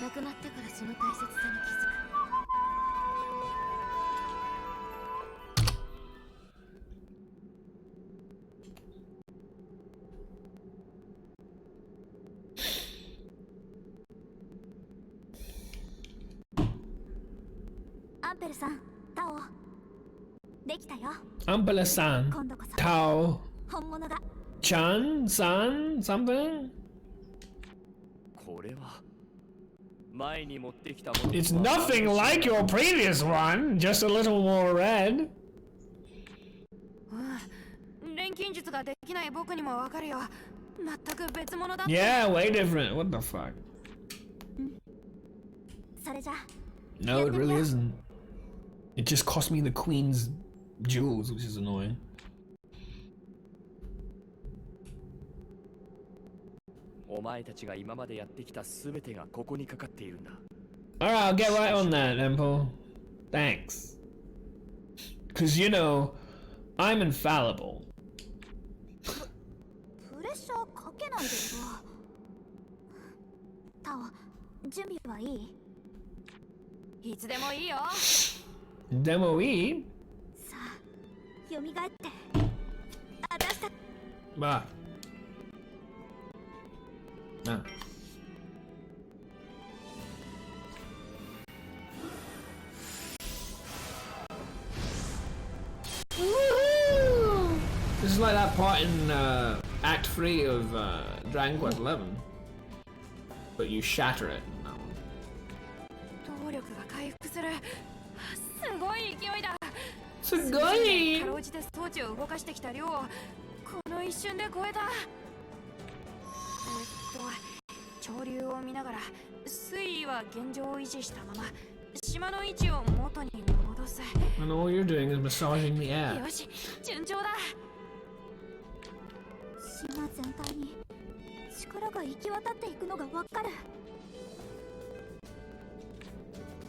亡くなってからその大切さに気づく。アンペルさん、タオできたよ。 Ampela-san. 今度こそ Tao. 本物が。 Chan-san? Something? これは前に持ってきたものとは It's nothing like your previous one. Just a little more red. 錬金術ができない僕にもわかるよ。全く別物だって。 Yeah, way different. What the fuck? それじゃ No, it really isn't. It just cost me the queen's jewels, which is annoying. お前たちが今までやってきた全てがここにかかっているんだ。 Alright, I'll get right on that, Empo. Thanks. Cause you know, I'm infallible. プレッシャーかけないでよ。タオ、準備はいい？いつでもいいよ。 Demo E? さあ、蘇って。私た Bah. Ah. Woohoo! This is like that part in Act 3 of Dragon Quest 11. But you shatter it in that one. 動力が回復する。すごい勢いだ。すごい。かろうじて装置を動かしてきた量をこの一瞬で超えた。潮流を見ながら水位は現状を維持したまま島の位置を元に戻す。 And all you're doing is massaging the air. よし、順調だ。島全体に力が行き渡っていくのがわかる。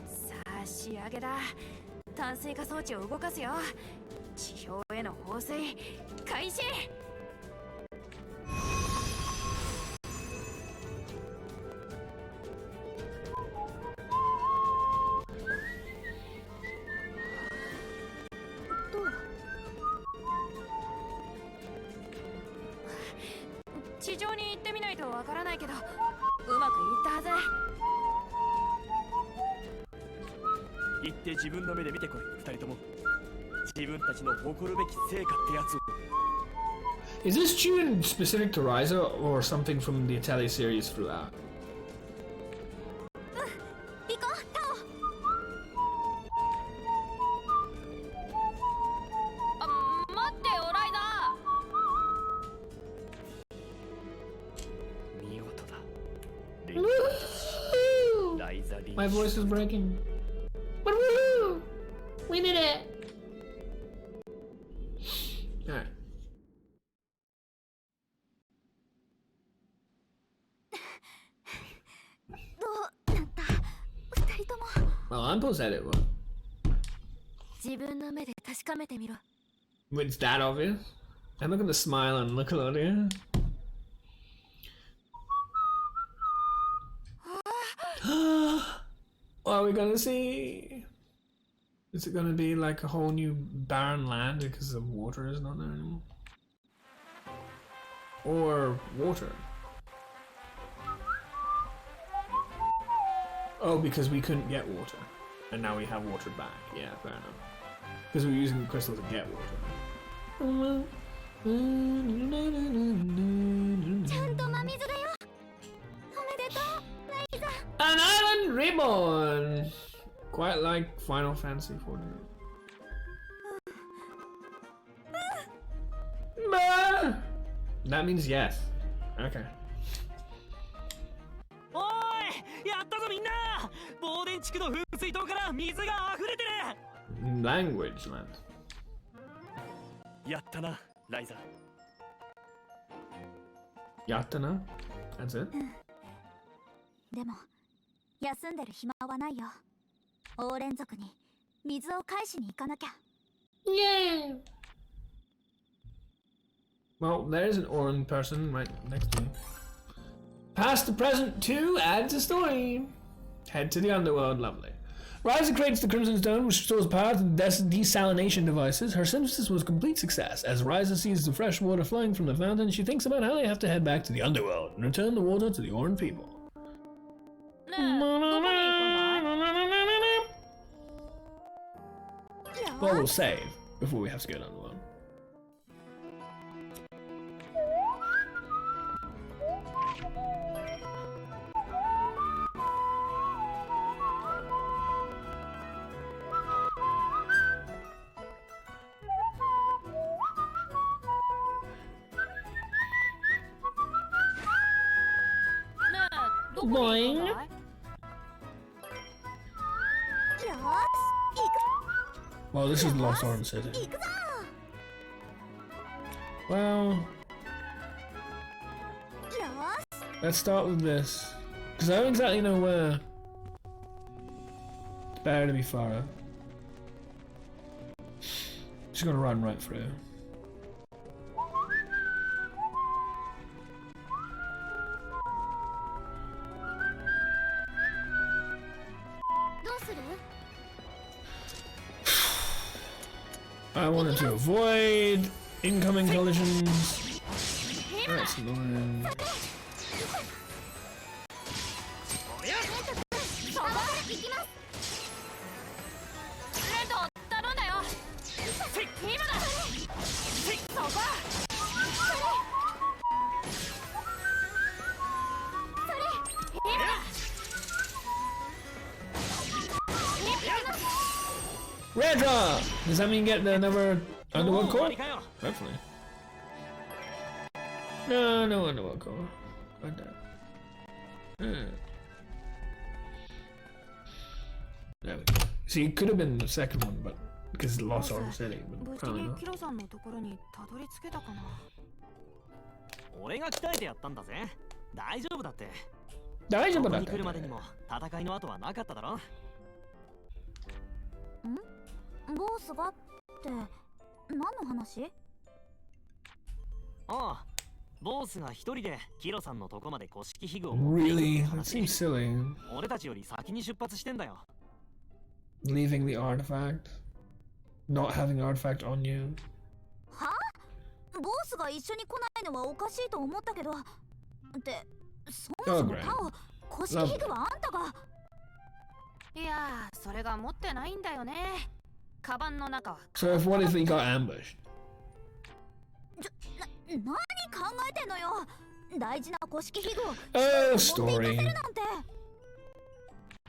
さあ仕上げだ。炭水化装置を動かすよ。地表への放水開始。地上に行ってみないとわからないけど、うまくいったはず。行って自分の目で見てこい、二人とも。自分たちの誇るべき成果ってやつを。 Is this tune specific to Ryza or something from the Atelier series throughout? 行こう、タオ。待ってよ、ライダー。見事だ。 Woohoo! ライザリン My voice is breaking. But woohoo! We did it! Alright. どうなった？二人とも。 Well, Ampo said it, but 自分の目で確かめてみろ。 it's that obvious. And look at the smile on Klaudia. What are we gonna see? Is it gonna be like a whole new barren land because the water is not there anymore? Or water? Oh, because we couldn't get water. And now we have water back. Yeah, fair enough. Because we were using the crystal to get water. ちゃんと真水だよ。おめでとう、ライザ。 An island reborn! Quite like Final Fantasy XIV. That means yes. Okay. おい、やったぞみんな。防電地区の噴水塔から水が溢れてる。 Language land. やったな、ライザ。 Yatana? That's it? でも休んでる暇はないよ。オーレン族に水を返しに行かなきゃ。 Yeah. Well, there's an Orin person right next to me. Past the present too adds a story. Head to the underworld, lovely. Ryza creates the Crimson Stone, which restores power to the desalination devices. Her synthesis was a complete success. As Ryza sees the fresh water flowing from the fountain, she thinks about how they have to head back to the underworld and return the water to the Orin people. Well, we'll save before we have to go down the world. Boing. よし、行く Well, this is Lost Orin City. 行くぞ。 Well, よし、 let's start with this. Because I don't exactly know where. It's better to be thorough. Just gonna run right through. どうする？ I wanted to avoid incoming collisions. That's annoying. そば行きます。レッド頼んだよ。今だ。そば。今だ。 Red drop! Does that mean get another underworld core? Hopefully. No, no underworld core. Right there. There we go. See, it could have been the second one, but because it lost Orin City, 無 but 事 probably に not. キロさんのところにたどり着けたかな。俺が鍛えてやったんだぜ。大丈夫だって。大丈夫ここにだったね。来るまでにも戦いの後はなかっただろ。ボスがって何の話？ああ、ボスが一人でキロさんのとこまで古式器具を Really? That seems silly. 俺たちより先に出発してんだよ。Leaving the artifact? Not having the artifact on you? は？ボスが一緒に来ないのはおかしいと思ったけど。ってそもそもタオ、古式器具はあんたが。いやー、それが持ってないんだよね。カバンの中は。So if what if he got ambushed? 何考えてんのよ。大事な古式器具を Oh, 持っていかせ story. るなんて。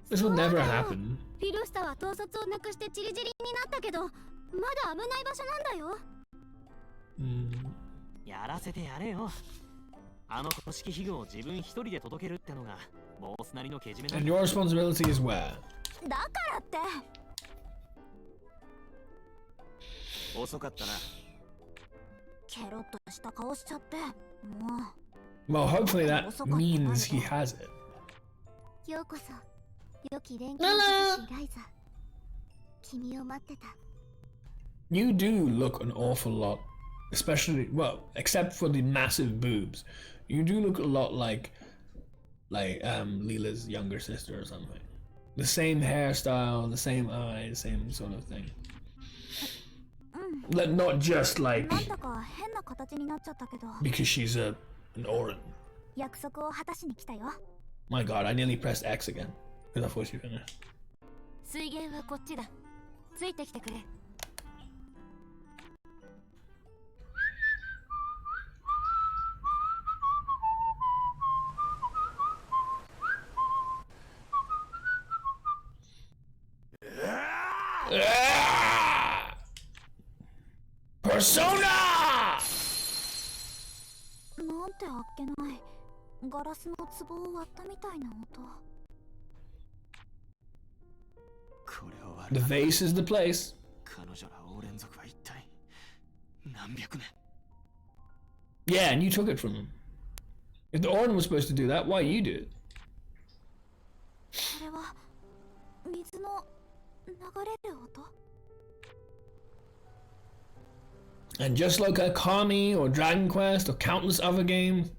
This would never happen. フィルスタは統率をなくしてチリチリになったけど、まだ危ない場所なんだよ。やらせてやれよ。あの古式器具を自分一人で届けるってのがボスなりのけじめなん And だ。 your responsibility is where? だからって。遅かったな。ケロッとした顔しちゃって。もう。 Well, hopefully that means he has it. ようこそ。良き連携術師ライザ。君を待ってた。 You do look an awful lot, especially, well, except for the massive boobs. You do look a lot like Leela's younger sister or something. The same hairstyle, the same eyes, same sort of thing. Not just like なんだか変な形になっちゃったけど。 because she's an Orin. 約束を果たしに来たよ。 My God, I nearly pressed X again because I thought she finished. 水源はこっちだ。ついてきてくれ。 Persona! なんてあっけない。ガラスの壺を割ったみたいな音。これを The vase is the place. 彼女らオーレン族は一体何百年。 Yeah, and you took it from him. If the Orin was supposed to do that, why you do it? これは水の流れる音？ And just like Akami or Dragon Quest or countless other games,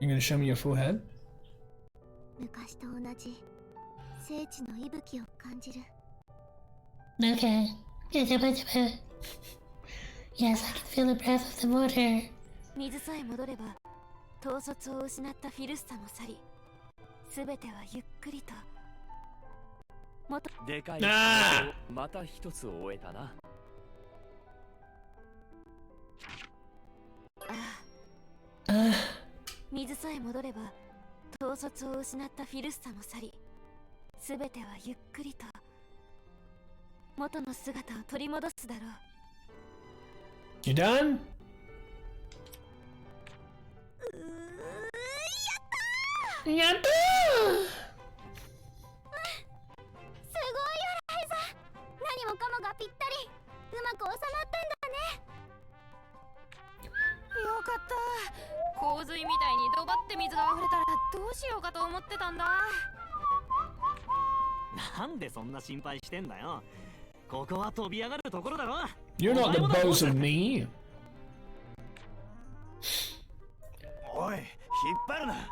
you're gonna show me your full head? 昔と同じ聖地の息吹を感じる。 Okay. Yes, I can feel the breath of the water. 水さえ戻れば統率を失ったフィルスタも去り、すべてはゆっくりと元。でかい花をまた一つ終えたな。水さえ戻れば統率を失ったフィルスタも去り、すべてはゆっくりと元の姿を取り戻すだろう。 You done? やったー！すごいよ、ライザ。何もかもがぴったりうまく収まったんだね。よかった。洪水みたいにドバって水が溢れたらどうしようかと思ってたんだ。なんでそんな心配してんだよ。ここは飛び上がるところだろ。 You're not the boss of me. おい、引っ張るな。溢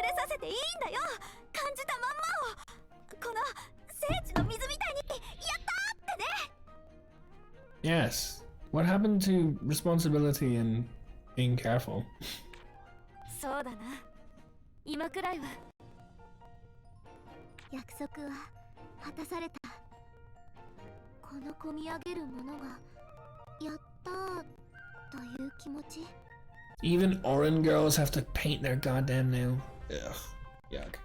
れさせていいんだよ。感じたまんまを。この聖地の水みたいにやったーってね。 Yes. What happened to responsibility and being careful? そうだな。今くらいは約束は果たされた。この込み上げるものがやったーという気持ち。 Even Orin girls have to paint their goddamn nail. Ugh. Yuck.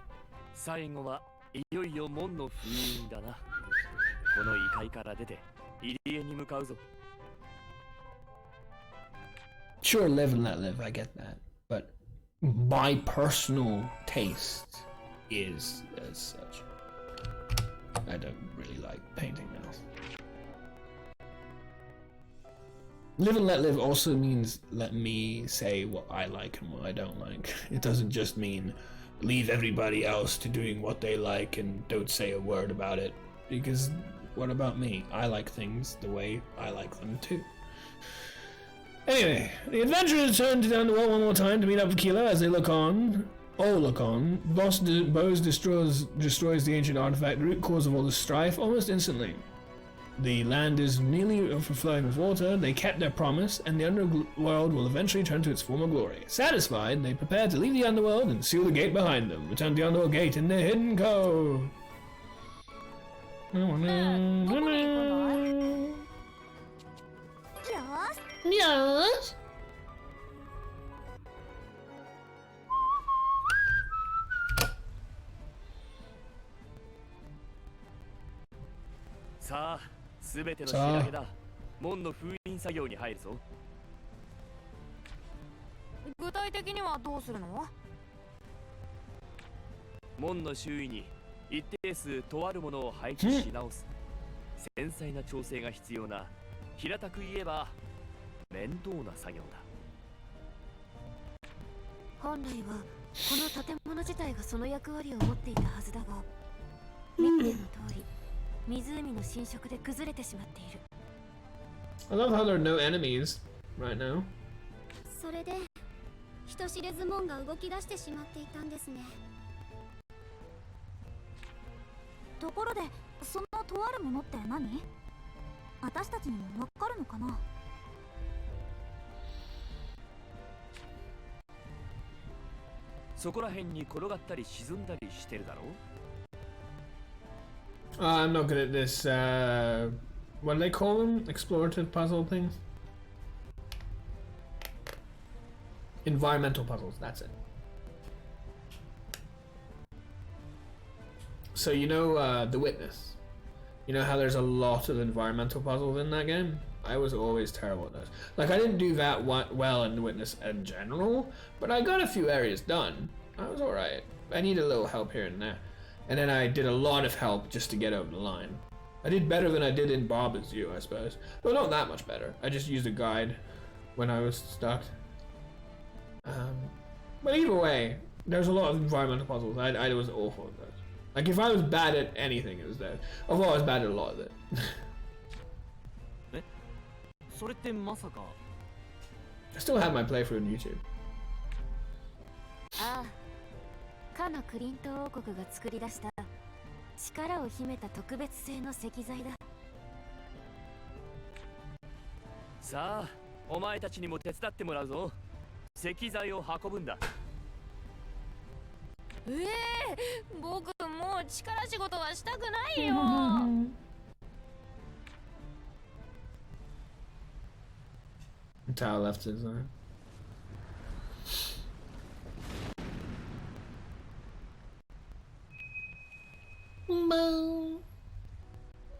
最後はいよいよ門の封印だな。この異界から出て入り江に向かうぞ。 Sure, live and let live, I get that. But my personal taste is as such. I don't really like painting nails. Live and let live also means let me say what I like and what I don't like. It doesn't just mean leave everybody else to doing what they like and don't say a word about it. Because what about me? I like things the way I like them too. Anyway, the adventurers turn down the wall one more time to meet up with Keela as they look on. All look on. Bose destroys the ancient artifact, the root cause of all the strife, almost instantly. The land is nearly overflowing with water. They kept their promise, and the underworld will eventually turn to its former glory. Satisfied, they prepare to leave the underworld and seal the gate behind them. Return to the underworld gate in the hidden cove. よーし。 Yes. さあ、すべての仕上げだ。門の封印作業に入るぞ。具体的にはどうするの？門の周囲に一定数とあるものを配置し直す。繊細な調整が必要な、平たく言えば面倒な作業だ。本来はこの建物自体がその役割を持っていたはずだが、見ての通り湖の浸食で崩れてしまっている。 I love how there are no enemies right now. それで人知れず門が動き出してしまっていたんですね。ところでそのとあるものって何？私たちにもわかるのかな？そこら辺に転がったり沈んだりしてるだろう。I'm not good at this, what do they call them? Explorative puzzle things? Environmental puzzles, that's it. So you know, The Witness? You know how there's a lot of environmental puzzles in that game? I was always terrible at those. Like, I didn't do that well in The Witness in general, but I got a few areas done. I was alright. I need a little help here and there. And then I did a lot of help just to get over the line. I did better than I did in Barber's View, I suppose. Well, not that much better. I just used a guide when I was stuck. But either way, there's a lot of environmental puzzles. I was awful at that. Like, if I was bad at anything, it was that. Although I was bad at a lot of it. それってまさか I still have my playthrough on YouTube. ああ、かのクリント王国が作り出した力を秘めた特別製の石材だ。さあお前たちにも手伝ってもらうぞ。石材を運ぶんだ。僕もう力仕事はしたくないよ。Tao left his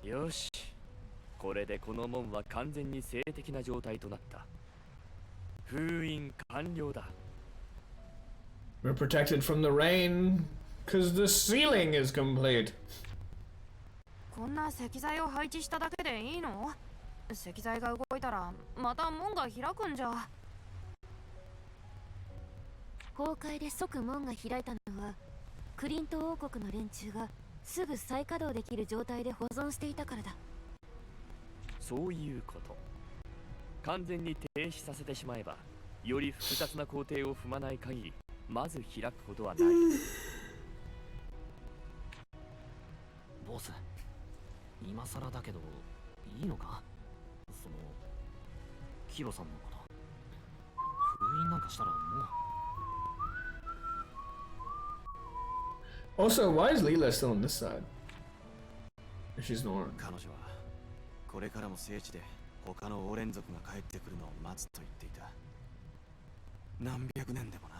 よし、これでこの門は完全に静的な状態となった。封印完了だ。We're protected from the rain, cause the ceiling is complete. こんな石材を配置しただけでいいの？石材が動いたらまた門が開くんじゃ。崩壊で即門が開いたのはクリント王国の連中がすぐ再稼働できる状態で保存していたからだ。そういうこと。完全に停止させてしまえば、より複雑な工程を踏まない限りまず開くことはない。ボス、今更だけどいいのか？そのキロさんのこと封印なんかしたらもう。 Also, why is Leela still on this side? If she's not. 彼女はこれからも聖地で他のオーレン族が帰ってくるのを待つと言っていた。何百年でもな。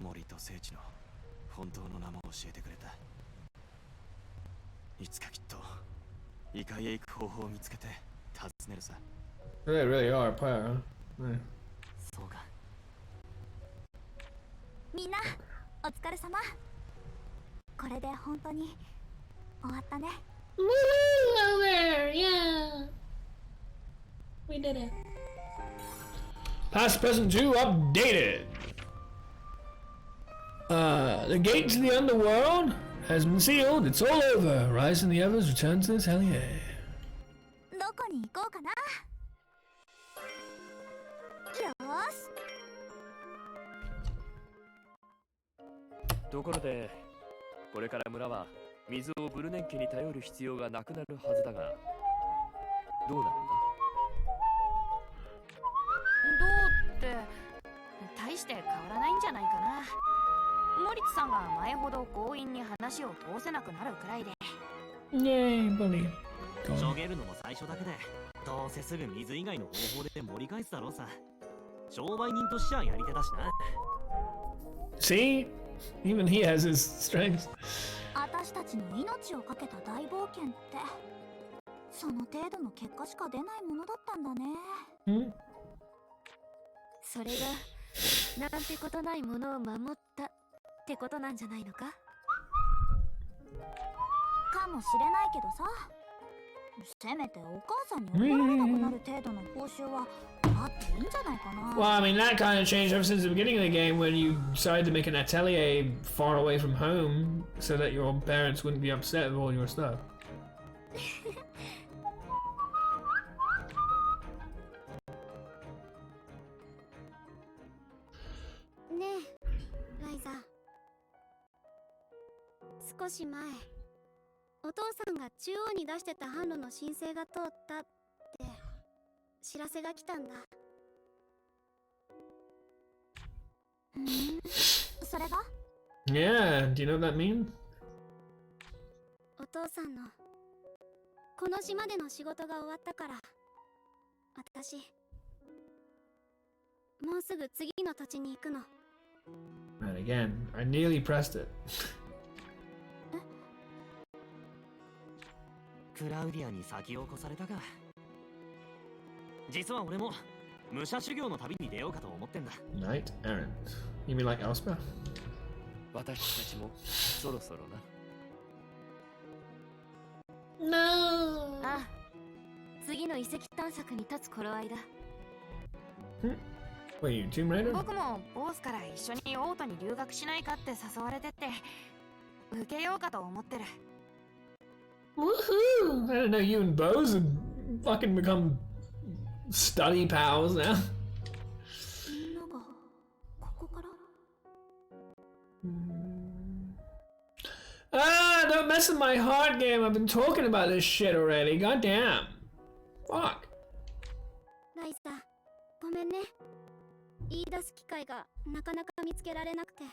森と聖地の本当の名も教えてくれた。いつかきっと異界へ行く方法を見つけて訪ねるさ。They really are a pair, huh? Yeah. そうか。みんなお疲れ様。これで本当に終わったね。Woohoo! Over! Yeah! We did it. Past, present, 2 updated. The gate to the underworld has been sealed. It's all over. Ryza and the others return to the Atelier. どこに行こうかな。よーし。ところで、これから村は水をブルネン家に頼る必要がなくなるはずだが、どうなるんだ？どうって大して変わらないんじゃないかな。モリツさんが前ほど強引に話を通せなくなるくらいで。Yay, buddy. しょげるのも最初だけで、どうせすぐ水以外の方法で盛り返すだろうさ。商売人としちゃやり手だしな。See? Even he has his strengths. 私たちの命をかけた大冒険ってその程度の結果しか出ないものだったんだね。Hmm? それがなんてことないものを守ったってことなんじゃないのか。かもしれないけどさ、せめてお母さんに怒られなくなる程度の報酬はあっていいんじゃないかな。 Well, I mean, that kind of changed ever since the beginning of the game when you decided to make an atelier far away from home so that your parents wouldn't be upset with all your stuff. ねえ、ライザ。少し前、お父さんが中央に出してた販路の申請が通ったって知らせが来たんだ。それが Yeah, do you know what that means? お父さんのこの島での仕事が終わったから、私もうすぐ次の土地に行くの。And again, I nearly pressed it. クラウディアに先を越されたか。実は俺も武者修行の旅に出ようかと思ってんだ。 Knight errant. You mean like Elspeth? 私たちもそろそろな。No! ああ、次の遺跡探索に立つ頃合いだ。What are you, Tomb Raider? 僕もボースから一緒にオートに留学しないかって誘われてって受けようかと思ってる。 Woohoo! I didn't know you and Bose had fucking become study pals now. みんながここから Ah, don't mess with my heart game. I've been talking about this shit already. Goddamn. Fuck. ライザ、ごめんね。言い出す機会がなかなか見つけられなくて。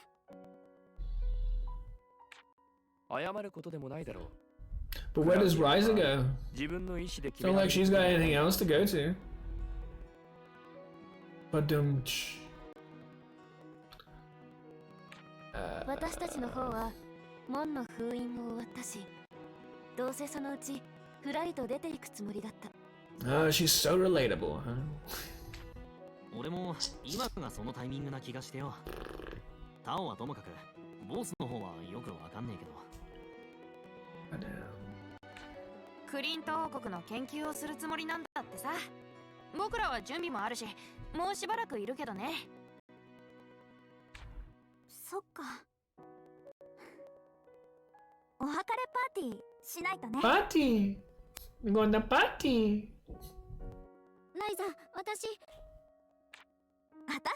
謝ることでもないだろう。 But where does Ryza go? 自分の意思で決 Don't め like she's got anything else to go to. But don't. 私たちの方は門の封印も終わったし、どうせそのうちフライト出ていくつもりだった。Oh, she's so relatable, huh? 俺も今がそのタイミングな気がしてよ。タオはともかくボスの方はよくわかんねえけど。クリント王国の研究をするつもりなんだってさ。僕らは準備もあるし、もうしばらくいるけどね。そっか。お別れパーティーしないとね。Party! We're going to party! ライザ、私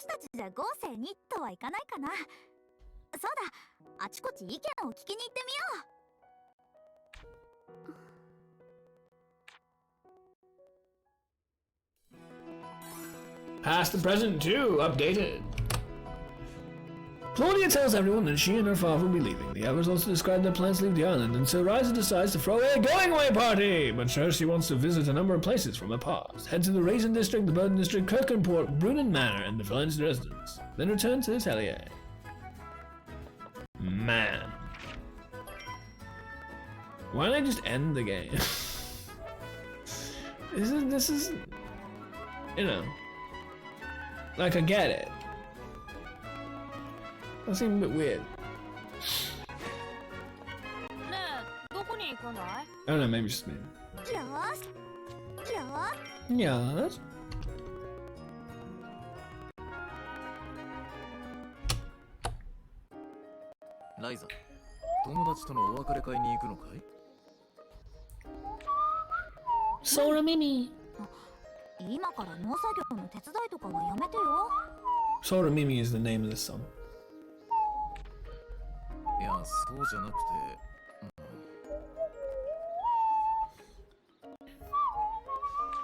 たちじゃ豪勢にとはいかないかな。そうだ、あちこち意見を聞きに行ってみよう。Past and present too, updated. Klaudia tells everyone that she and her father will be leaving. The others also describe their plans to leave the island, and so Ryza decides to throw a going-away party! But first she wants to visit a number of places from her past. Head to the Raisin District, the Burden District, Kirkenport, Brunnen Manor, and the Valencia residence. Then return to the Atelier. Man. Why don't I just end the game? This is... You know... Like, I get it. That seemed a bit weird. ねえ、どこに行くんだい？ I don't know, maybe it's just me. Yes. ライザ、友達とのお別れ会に行くのかい？ Sora Mimi. 今から農作業の手伝いとかはやめてよ。 Sora Mimi is the name of this song. いや、そうじゃなくて、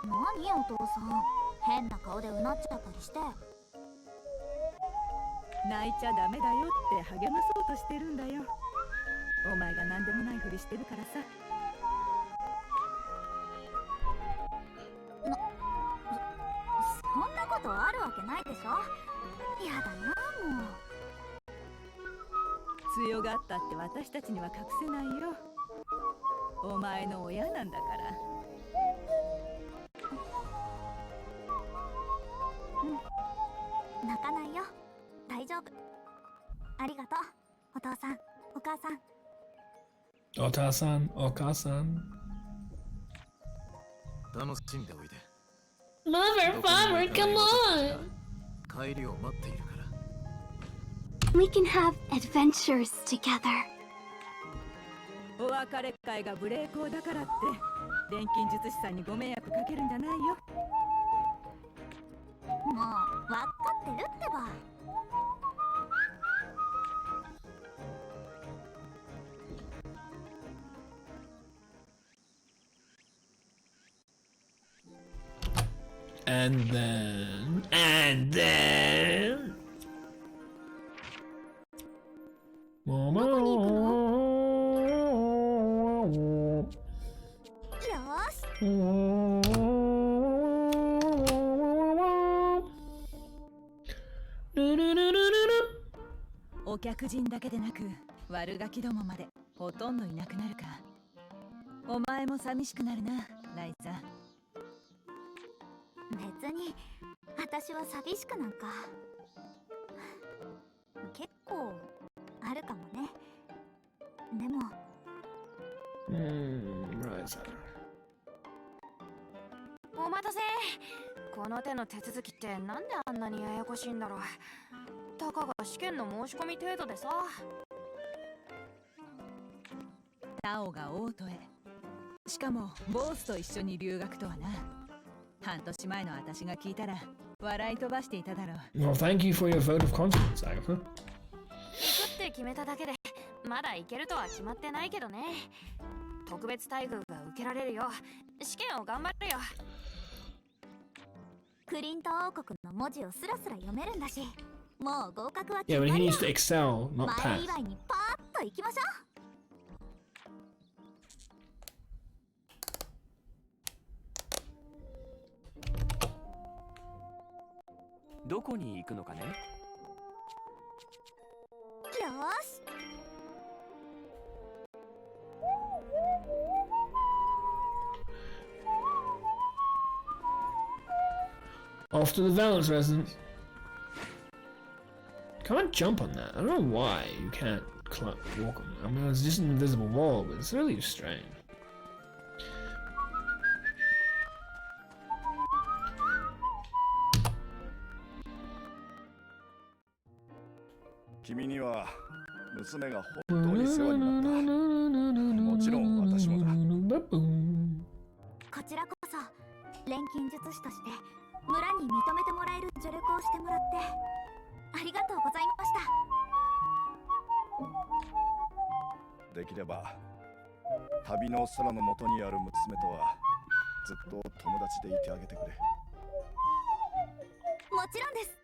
何お父さん、変な顔でうなっちゃったりして。泣いちゃダメだよって励まそうとしてるんだよ。お前が何でもないふりしてるからさ。そんなことあるわけないでしょ。やだな、もう。強がったって私たちには隠せないよ。お前の親なんだから。泣かないよ。大丈夫。ありがとう、お父さん、お母さん。 Ota-san, Oka-san. 楽しんでおいで。 Mother, father, come on! 帰りを待っているから。 We can have adventures together. お別れ会が無礼講だからって錬金術師さんにご迷惑かけるんじゃないよ。もう分かってるってば。 And then... Do-do-do-do-do-do. お客人だけでなく悪ガキどもまでほとんどいなくなるか。お前も寂しくなるな、ライザ。 別に私は寂しくなんか結構あるかもね。でも Ryza. お待たせ。この手の手続きってなんであんなにややこしいんだろう。たかが試験の申し込み程度でさ。タオが王都へ。しかもボースと一緒に留学とはな。半年前の私が聞いたら笑い飛ばしていただろう。Well, thank you for your vote of confidence, Agatha. 行くって決めただけでまだ行けるとは決まってないけどね。特別待遇が受けられるよ。試験を頑張るよ。クリント王国の文字をスラスラ読めるんだし、もう合格は Yeah, 決 but ま he りよ。 needs to excel, not 前 pass. 祝いにパーッと行きましょう。どこに行くのかね。よーし。Off to the Valence residence. Can't jump on that. I don't know why you can't walk on it. I mean, it's just an invisible wall, but it's really strange. 君には娘が本当に世話になった。もちろん私もだ。こちらこそ錬金術師として村に認めてもらえる助力をしてもらってありがとうございました。できれば旅の空の下にある娘とはずっと友達でいてあげてくれ。もちろんです。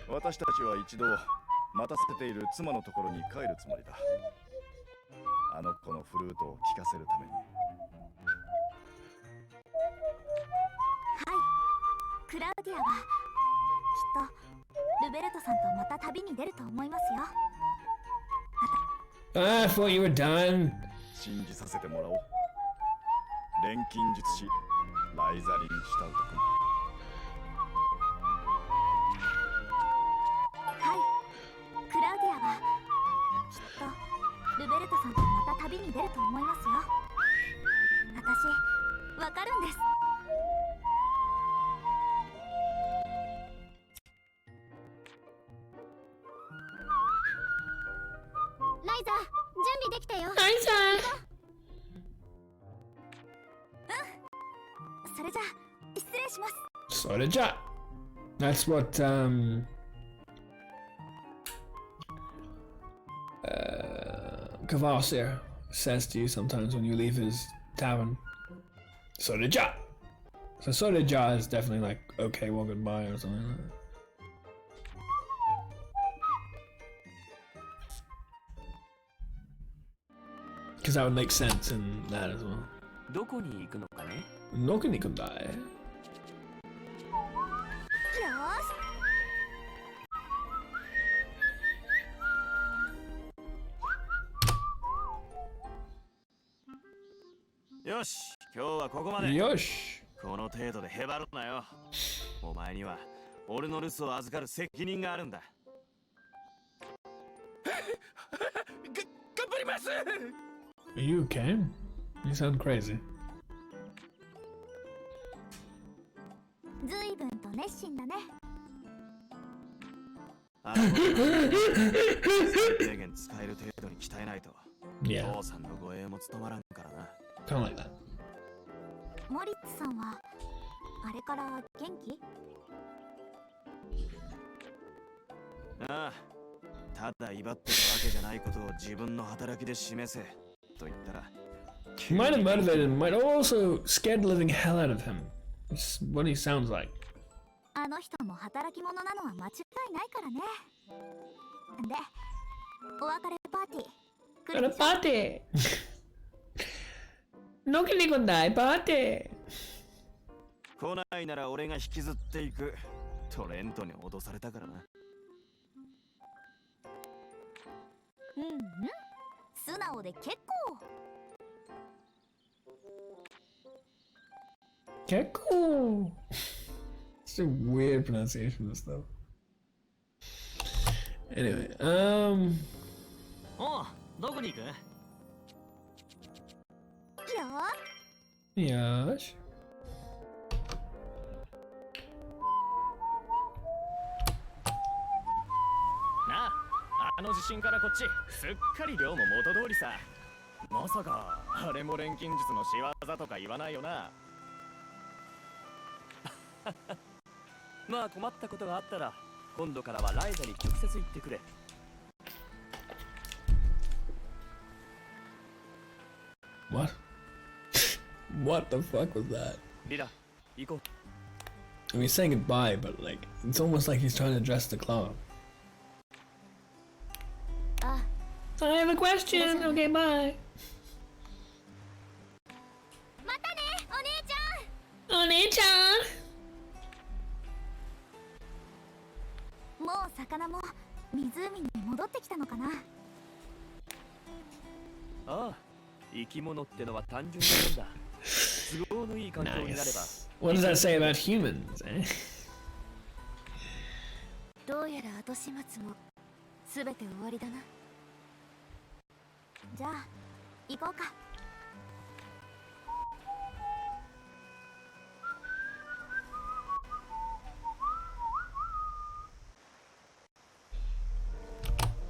私たちは一度待たせている妻のところに帰るつもりだ。あの子のフルートを聴かせるために。はい、クラウディアはきっとルベルトさんとまた旅に出ると思いますよ。I thought you were done. 信じさせてもらおう。錬金術師ライザリン・シュタウト君。はい、クラウディアはきっとルベルトさんとまた旅に出ると思いますよ。私、わかるんです。ライザ、準備できたよ。ライザそれじゃ失礼します。 Soreja. That's what Kvarsir says to you sometimes when you leave his tavern. Soreja. So Soreja is definitely like okay, well goodbye or something like that. Because that would make sense in that as well. どこに行くのかね。Nokinikundai. よーし。よし、今日はここまで。 Yosh. この程度でへばるなよ。お前には俺の留守を預かる責任があるんだ。頑張ります。 Are you okay? You sound crazy. ずいぶんと熱心だね。あの子最低限使える程度に鍛えないと。 Yeah, 父さんの護衛も務まらんからな。 kind of like that. モリッツさんはあれから元気？ああ、ただ威張ってたわけじゃないことを自分の働きで示せと言ったら Might have motivated him, might have also scared the living hell out of him. It's what he sounds like. あの人も働き者なのは間違いないからね。で、お別れパーティー。来るでしょ？ party. Nokinikundai party. 来ないなら俺が引きずっていくとレントに脅されたからな。うんうん。素直で結構。 Gekko. It's a weird pronunciation of this though. Anyway, おう、どこに行く？よ Yes. なあ、あの地震からこっちすっかり量も元通りさ。まさかあれも錬金術の仕業とか言わないよな。まあ困ったことがあったら今度からはライザに直接言ってくれ。 What? What the fuck was that? リラ、行こう。 I mean, saying goodbye, but like, it's almost like he's trying to address the clown. Ah. I have a question. Okay, bye. またね、お姉ちゃん。お姉ちゃん。もう魚も湖に戻ってきたのかな。ああ、生き物ってのは単純なもんだ。都合のいい環境になれば。 What does that say about humans, eh? どうやら後始末もすべて終わりだな。じゃあ行こうか。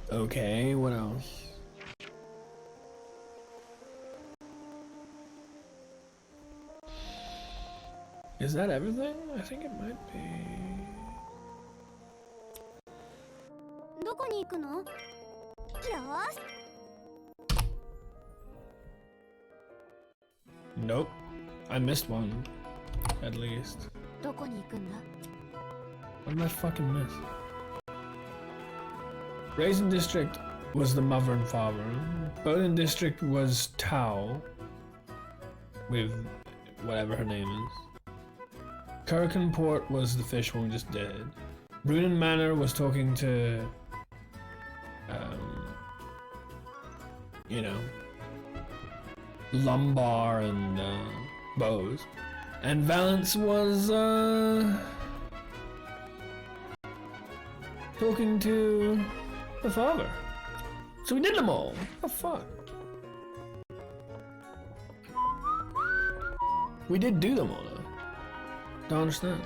Okay, what else? Is that everything? I think it might be. どこに行くの？よーし。 Nope. I missed one. At least. どこに行くんだ？ What did I fucking miss? Raisin District was the mother and father. Bowden District was Tao. With whatever her name is. Kurrican Port was the fish one we just did. Brunen Manor was talking to, you know, Lumbar and Bose. And Valence was talking to the father. So we did them all. What the fuck? We did do them all though. Don't understand.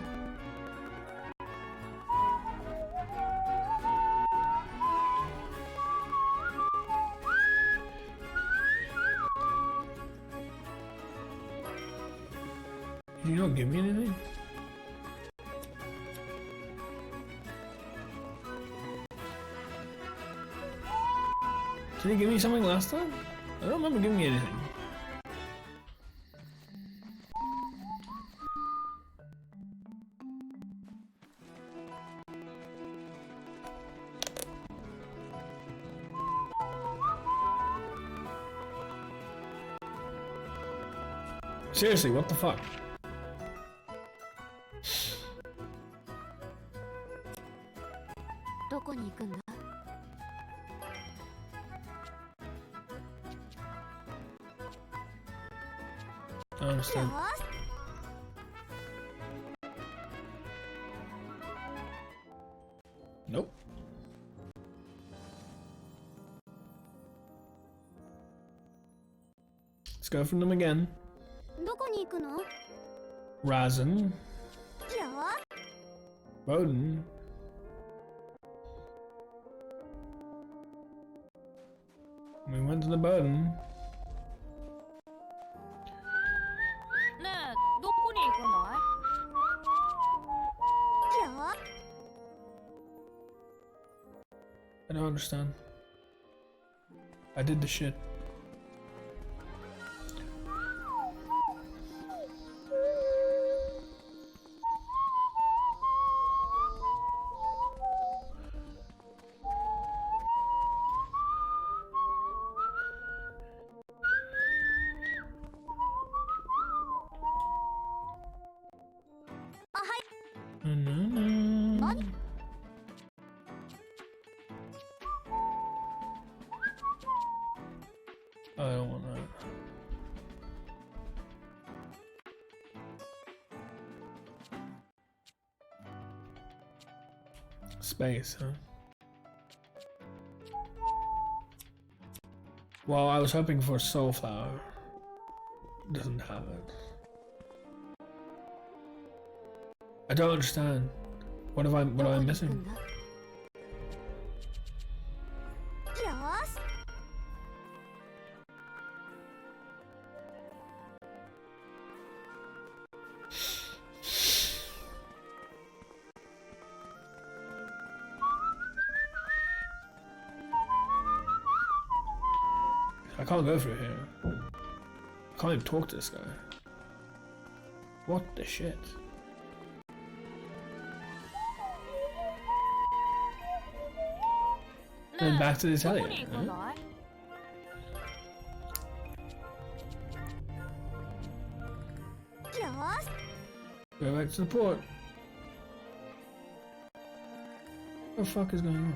Did you not give me anything? Did he give me something last time? I don't remember giving me anything. Seriously, what the fuck? I understand. Nope. Let's go from them again. どこに行くの？ Ryzen. Bowden. We went to the Bowden. ねえ、どこに行くんだい？ I don't understand. I did the shit. I don't want that. Space, huh? Well, I was hoping for Soulflower. doesn't have it. I don't understand. What am I missing? よーし I can't go through here. I can't even talk to this guy. What the shit? Then back to the Atelier. どこに行くんだい？ よーし Go back to the port. What the fuck is going on?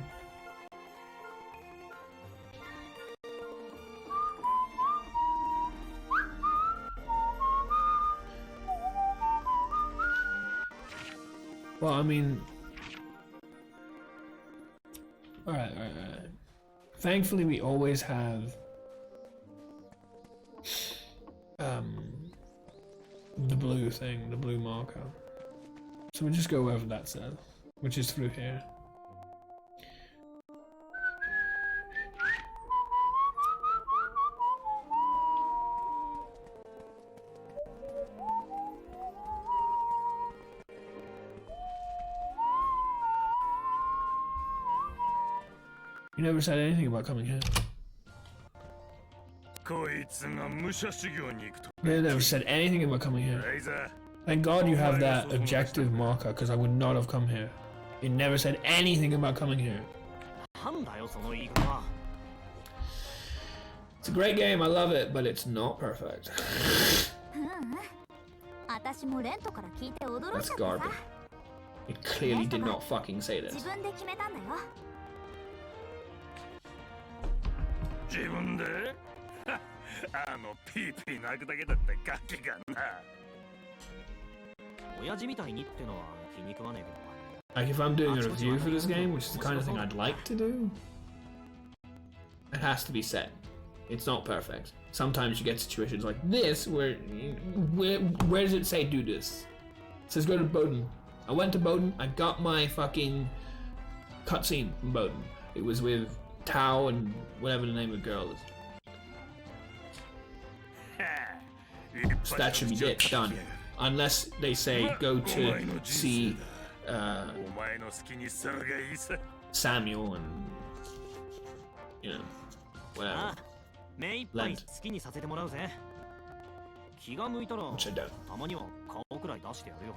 Well, I mean... Alright. Thankfully, we always have... the blue thing, the blue marker. So we'll just go wherever that says, which is through here. You never said anything about coming here. They never said anything about coming here. Thank God you have that objective marker, because I would not have come here. You never said anything about coming here. It's a great game, I love it, but it's not perfect. 私もレントから聞いて驚い That's ちゃってさ garbage. It clearly did not fucking say 自 this. 分で決めたんだよ 自分であのピーピー泣くだけだってガキがな。親父みたいにってのは気に食わねえけど。 Like if I'm doing a review for this game, which is the kind of thing I'd like to do, it has to be said. It's not perfect. Sometimes you get situations like this where does it say do this? It says go to Bowden. I went to Bowden, I got my fucking cutscene from Bowden. It was with Tao and whatever the name of the girl is. So that should be it, done. Unless they say go to see Samuel and, you know, whatever. 目いっぱい好きにさせてもらうぜ。気が向いたらたまには顔くらい出してやるよ。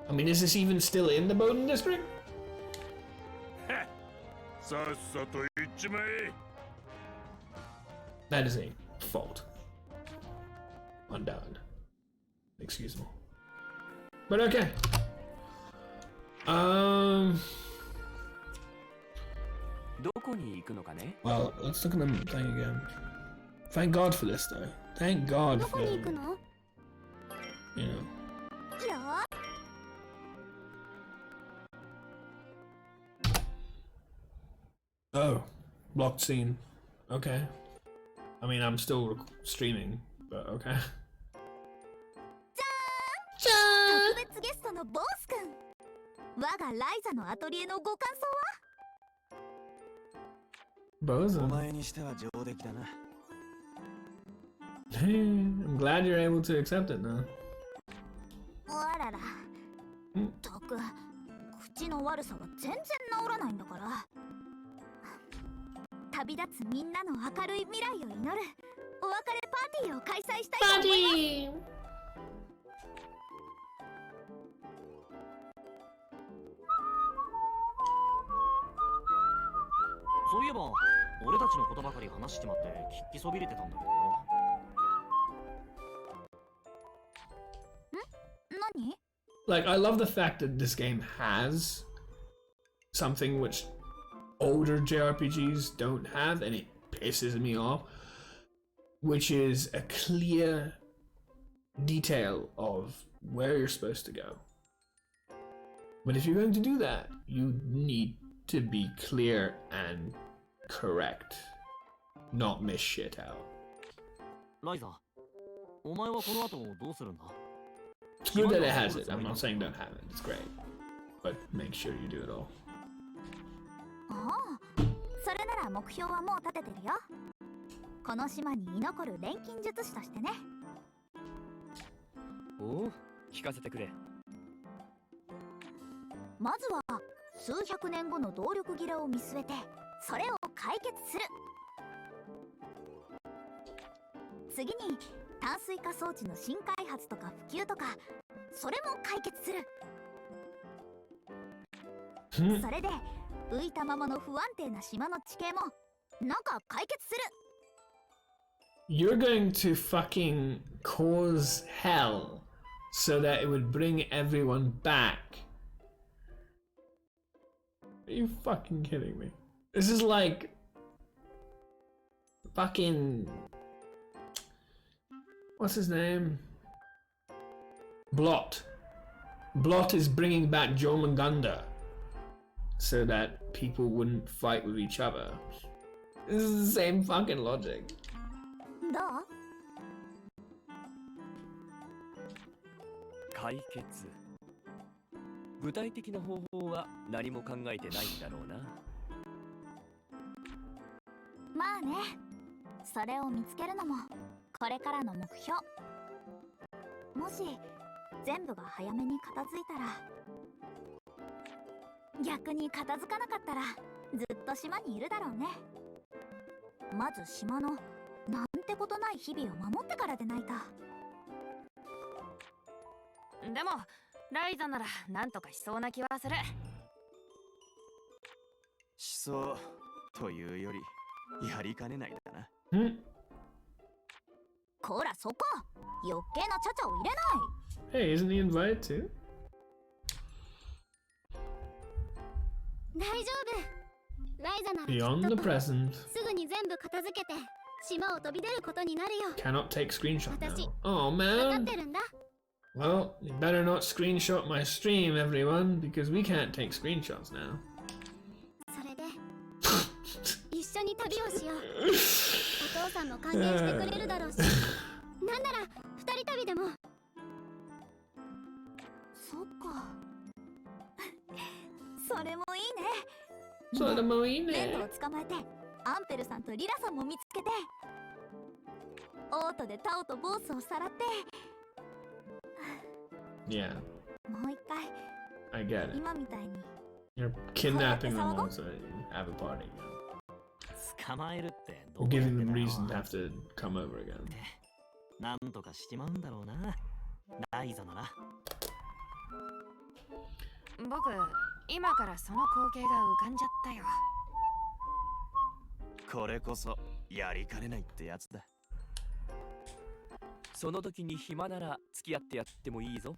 I mean, is this even still in the Bowden district? さっさと言っちまえ。 That is a fault. Undone. Excusable. But okay. Well, let's look at the thing again. Thank God for this, though. Thank God どこ for, に行くの you know. よー Oh, blocked scene. Okay. I mean, I'm still streaming, but okay. 特別ゲストのボス君我がライザのアトリエのご感想は Bozo. お前にしては上出来だな。 Hey, I'm glad you're able to accept it now. あららったく口の悪さは全然治らないんだから旅立つみんなの明るい未来を祈るお別れパーティーを開催したいと思います そういえば、俺たちのことばかり話してまって聞きそびれてたんだけど。何 Like, I love the fact that this game has something which older JRPGs don't have, and it pisses me off, which is a clear detail of where you're supposed to go. But if you're going to do that, you need to be clear and correct, not miss shit out. ライザ、お前はこの後どうするんだ？ It's good that it has it. I'm not saying don't have it. It's great. But make sure you do it all. ああ、それなら目標はもう立ててるよ。この島に居残る錬金術師としてね。おお、聞かせてくれ。まずは数百年後の動力切れを見据えてそれを解決する。次に炭水化装置の新開発とか普及とか、それも解決する。それで浮いたままの不安定な島の地形もなんか解決する。 You're going to fucking cause hell so that it would bring everyone back. Are you fucking kidding me? This is like fucking what's his name? Blot. Blot is bringing back Jormungandr so that people wouldn't fight with each other. This is the same fucking logic. どう？解決。具体的な方法は何も考えてないんだろうな。まあね、それを見つけるのもこれからの目標。もし全部が早めに片付いたら、逆に片付かなかったらずっと島にいるだろうね。まず島のなんてことない日々を守ってからでないと。でもライザならなんとかしそうな気はする。しそうというよりやりかねないだな。こらそこ、余計なちゃちゃを入れない。 Hey, isn't he invited too? 大丈夫。ライザならきっ Beyond the と present. すぐに全部片付けて島を飛び出ることになるよ。 Cannot take screenshot now. Oh 分かっ man. てるんだ。 Well, you better not screenshot my stream, everyone, because we can't take screenshots now. それで一緒に旅をしよう。お父さんも歓迎してくれるだろうし、なんなら二人旅でも。そっか。それもいいね。それもいいね。レンドを捕まえてアンペルさんとリラさんも見つけて、オートでタオとボースをさらって、 Yeah, もう一回 I get it. 今みたいに。 You're kidnapping them all so you have a party. 捕まえるってど Or こやって giving ん them だよ。 reason to have to come over again. なんとかしちまうんだろうな。ライザなら。僕今からその光景が浮かんじゃったよ。これこそやりかねないってやつだ。その時に暇なら付き合ってやってもいいぞ。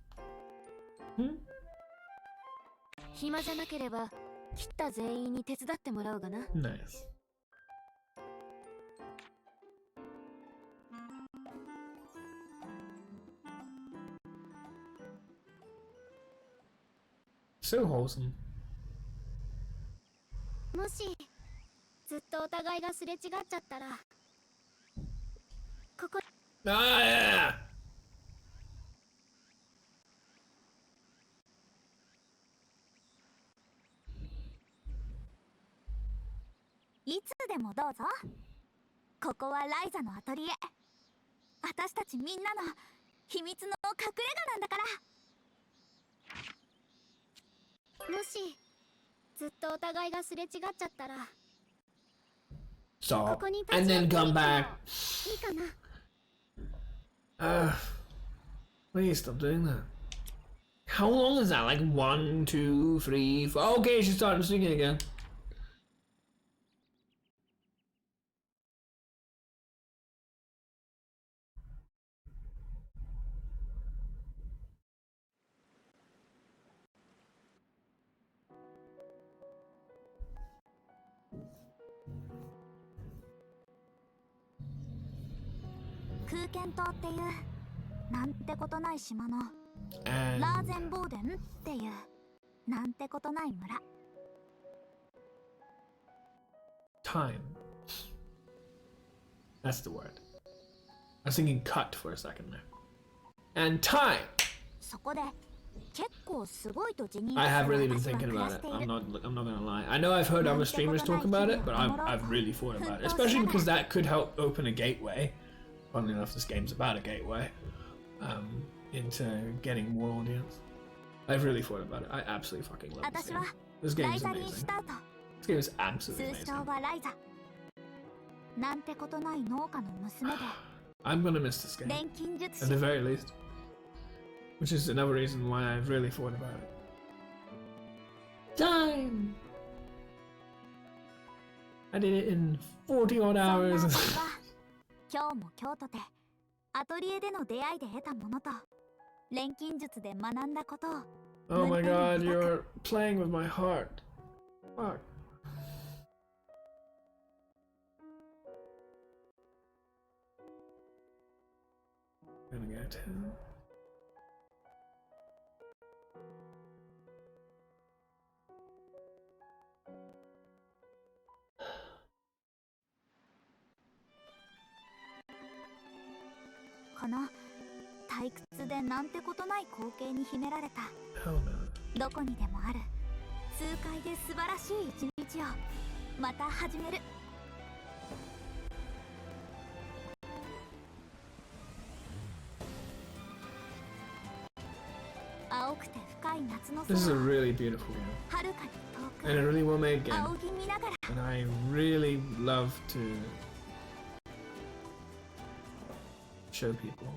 暇じゃなければ切った全員に手伝ってもらうがな。 Nice. So wholesome. もしずっとお互いがすれ違っちゃったら、ここ Ah, yeah. いつでもどうぞ。ここはライザのアトリエ。私たちみんなの秘密の隠れ家なんだから。もしずっとお互いがすれ違っちゃったら、 Stop. ここに立 And ち寄っ then て come みても back. いいかな。 Please stop doing that. How long is that? Like 1, 2, 3, 4. Okay, she started singing again.「空間島っていうなんてことない島の And ラーゼンボーデンっていうなんてことない村。 time. That's the word. was thinking cut for a second there. And time! そこで結構すごいと自認 I す have る really been 私は thinking 暮ら about し it. てい I'm る not gonna lie. I know I've heard other streamers talk about it, but I've really thought about it. Especially because that could help open a gateway. Funnily enough, this game's about a gateway into getting more audience. I've really thought about it. I absolutely fucking love this 私 game. は This ラ game イ is ザに amazing. したと This game is absolutely 通称 amazing. はライザなんてことない農家の娘で I'm gonna miss this game, 錬金術 at the 師 very least. Which is another reason why I've really thought about it. Time! I did it in 40 odd そんな hours. 私は今日も今日とてアトリエでの出会いで得たものと錬金術で学んだことを Oh my god, you're playing with my heart. Fuck. Gonna go to... この退屈でなんてことない光景に秘められた Hell no. どこにでもある痛快で素晴らしい一日をまた始める青くて深い夏の This is a 空 really beautiful game. 遥かに遠 And a く really well made game. 仰ぎ見ながら And I really love to show people.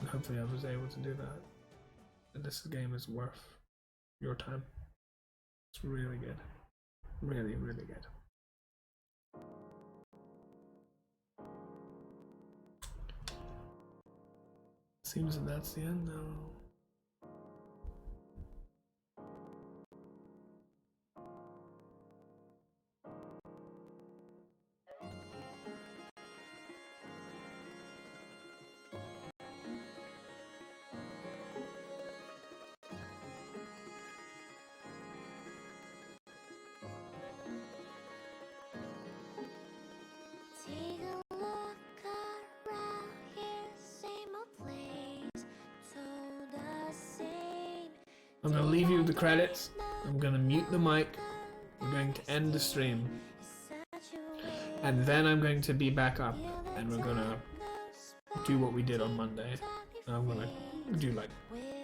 And hopefully I was able to do that. And this game is worth your time. It's really good. Really, really good. Seems that that's the end now. Take a look around here, same old place, so the same. I'm gonna leave you with the credits. I'm gonna mute the mic. I'm going to end the stream. And then I'm going to be back up and we're gonna do what we did on Monday. And I'm gonna do like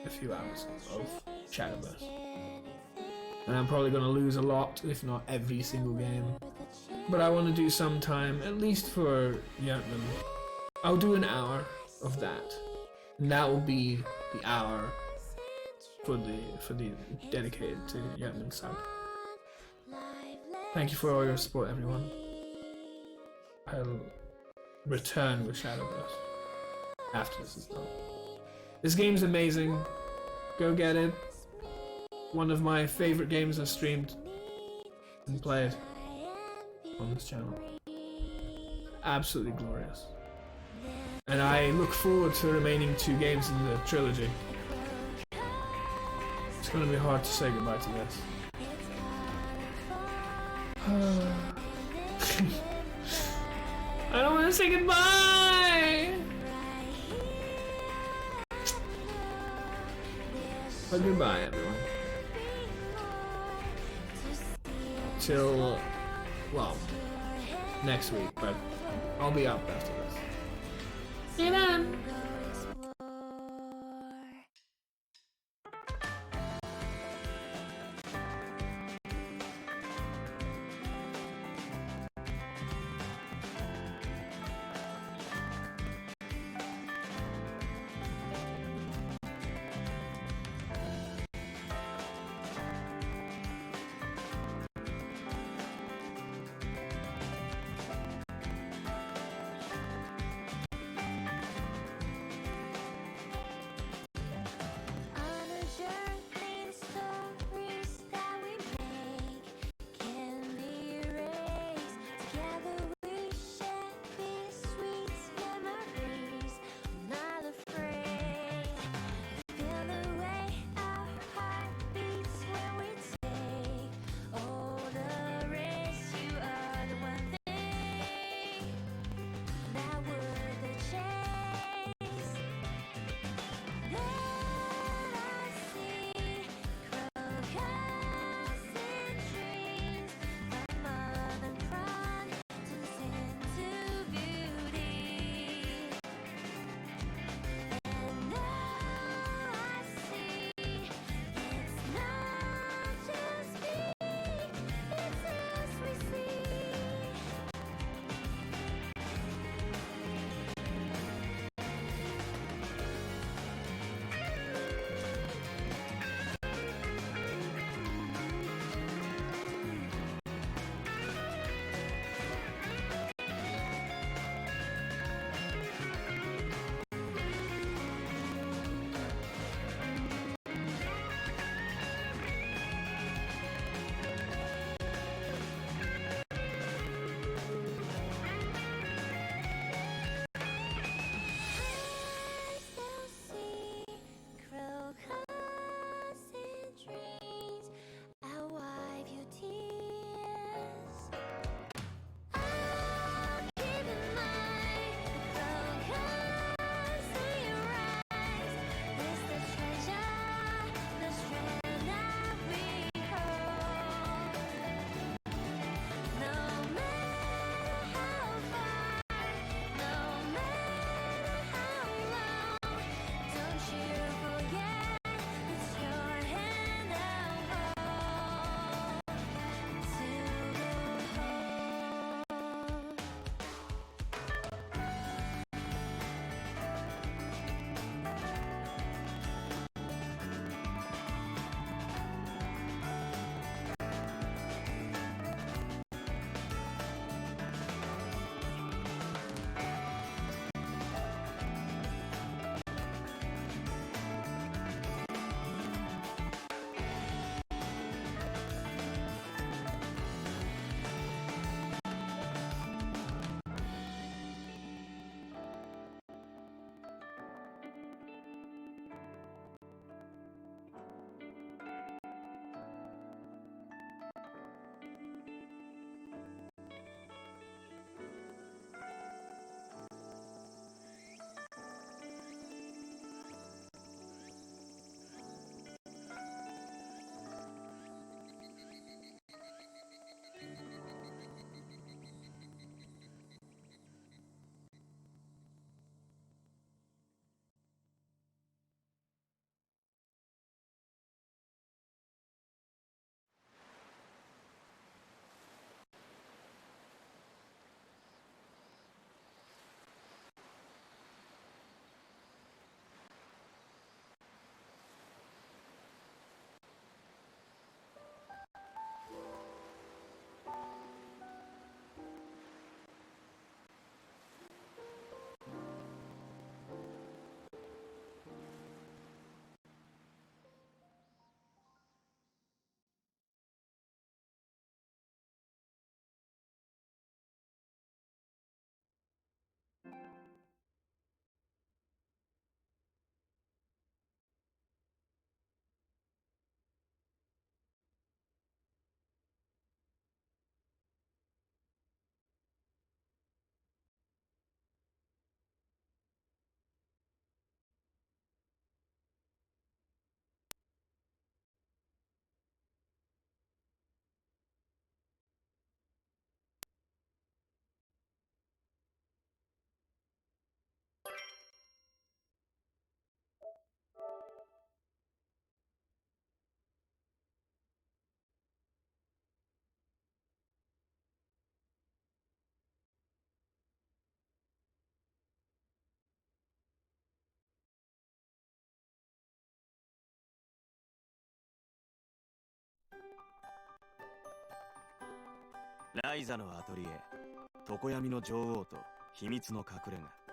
a few hours of Shadowburst. And I'm probably gonna lose a lot, if not every single game. But I want to do some time, at least for Yatman. I'll do an hour of that. And that will be the hour for the dedicated to Yatman sub. Thank you for all your support, everyone. I'll return with Shadowburst after this is done. This game's amazing. Go get it. One of my favorite games I've streamed and played on this channel. Absolutely glorious. And I look forward to the remaining 2 games in the trilogy. It's gonna be hard to say goodbye to this. I don't want to say goodbye! But goodbye, everyone. Till, well, next week, but I'll be up after this. See you then! ライザのアトリエ、常闇の女王と秘密の隠れ家。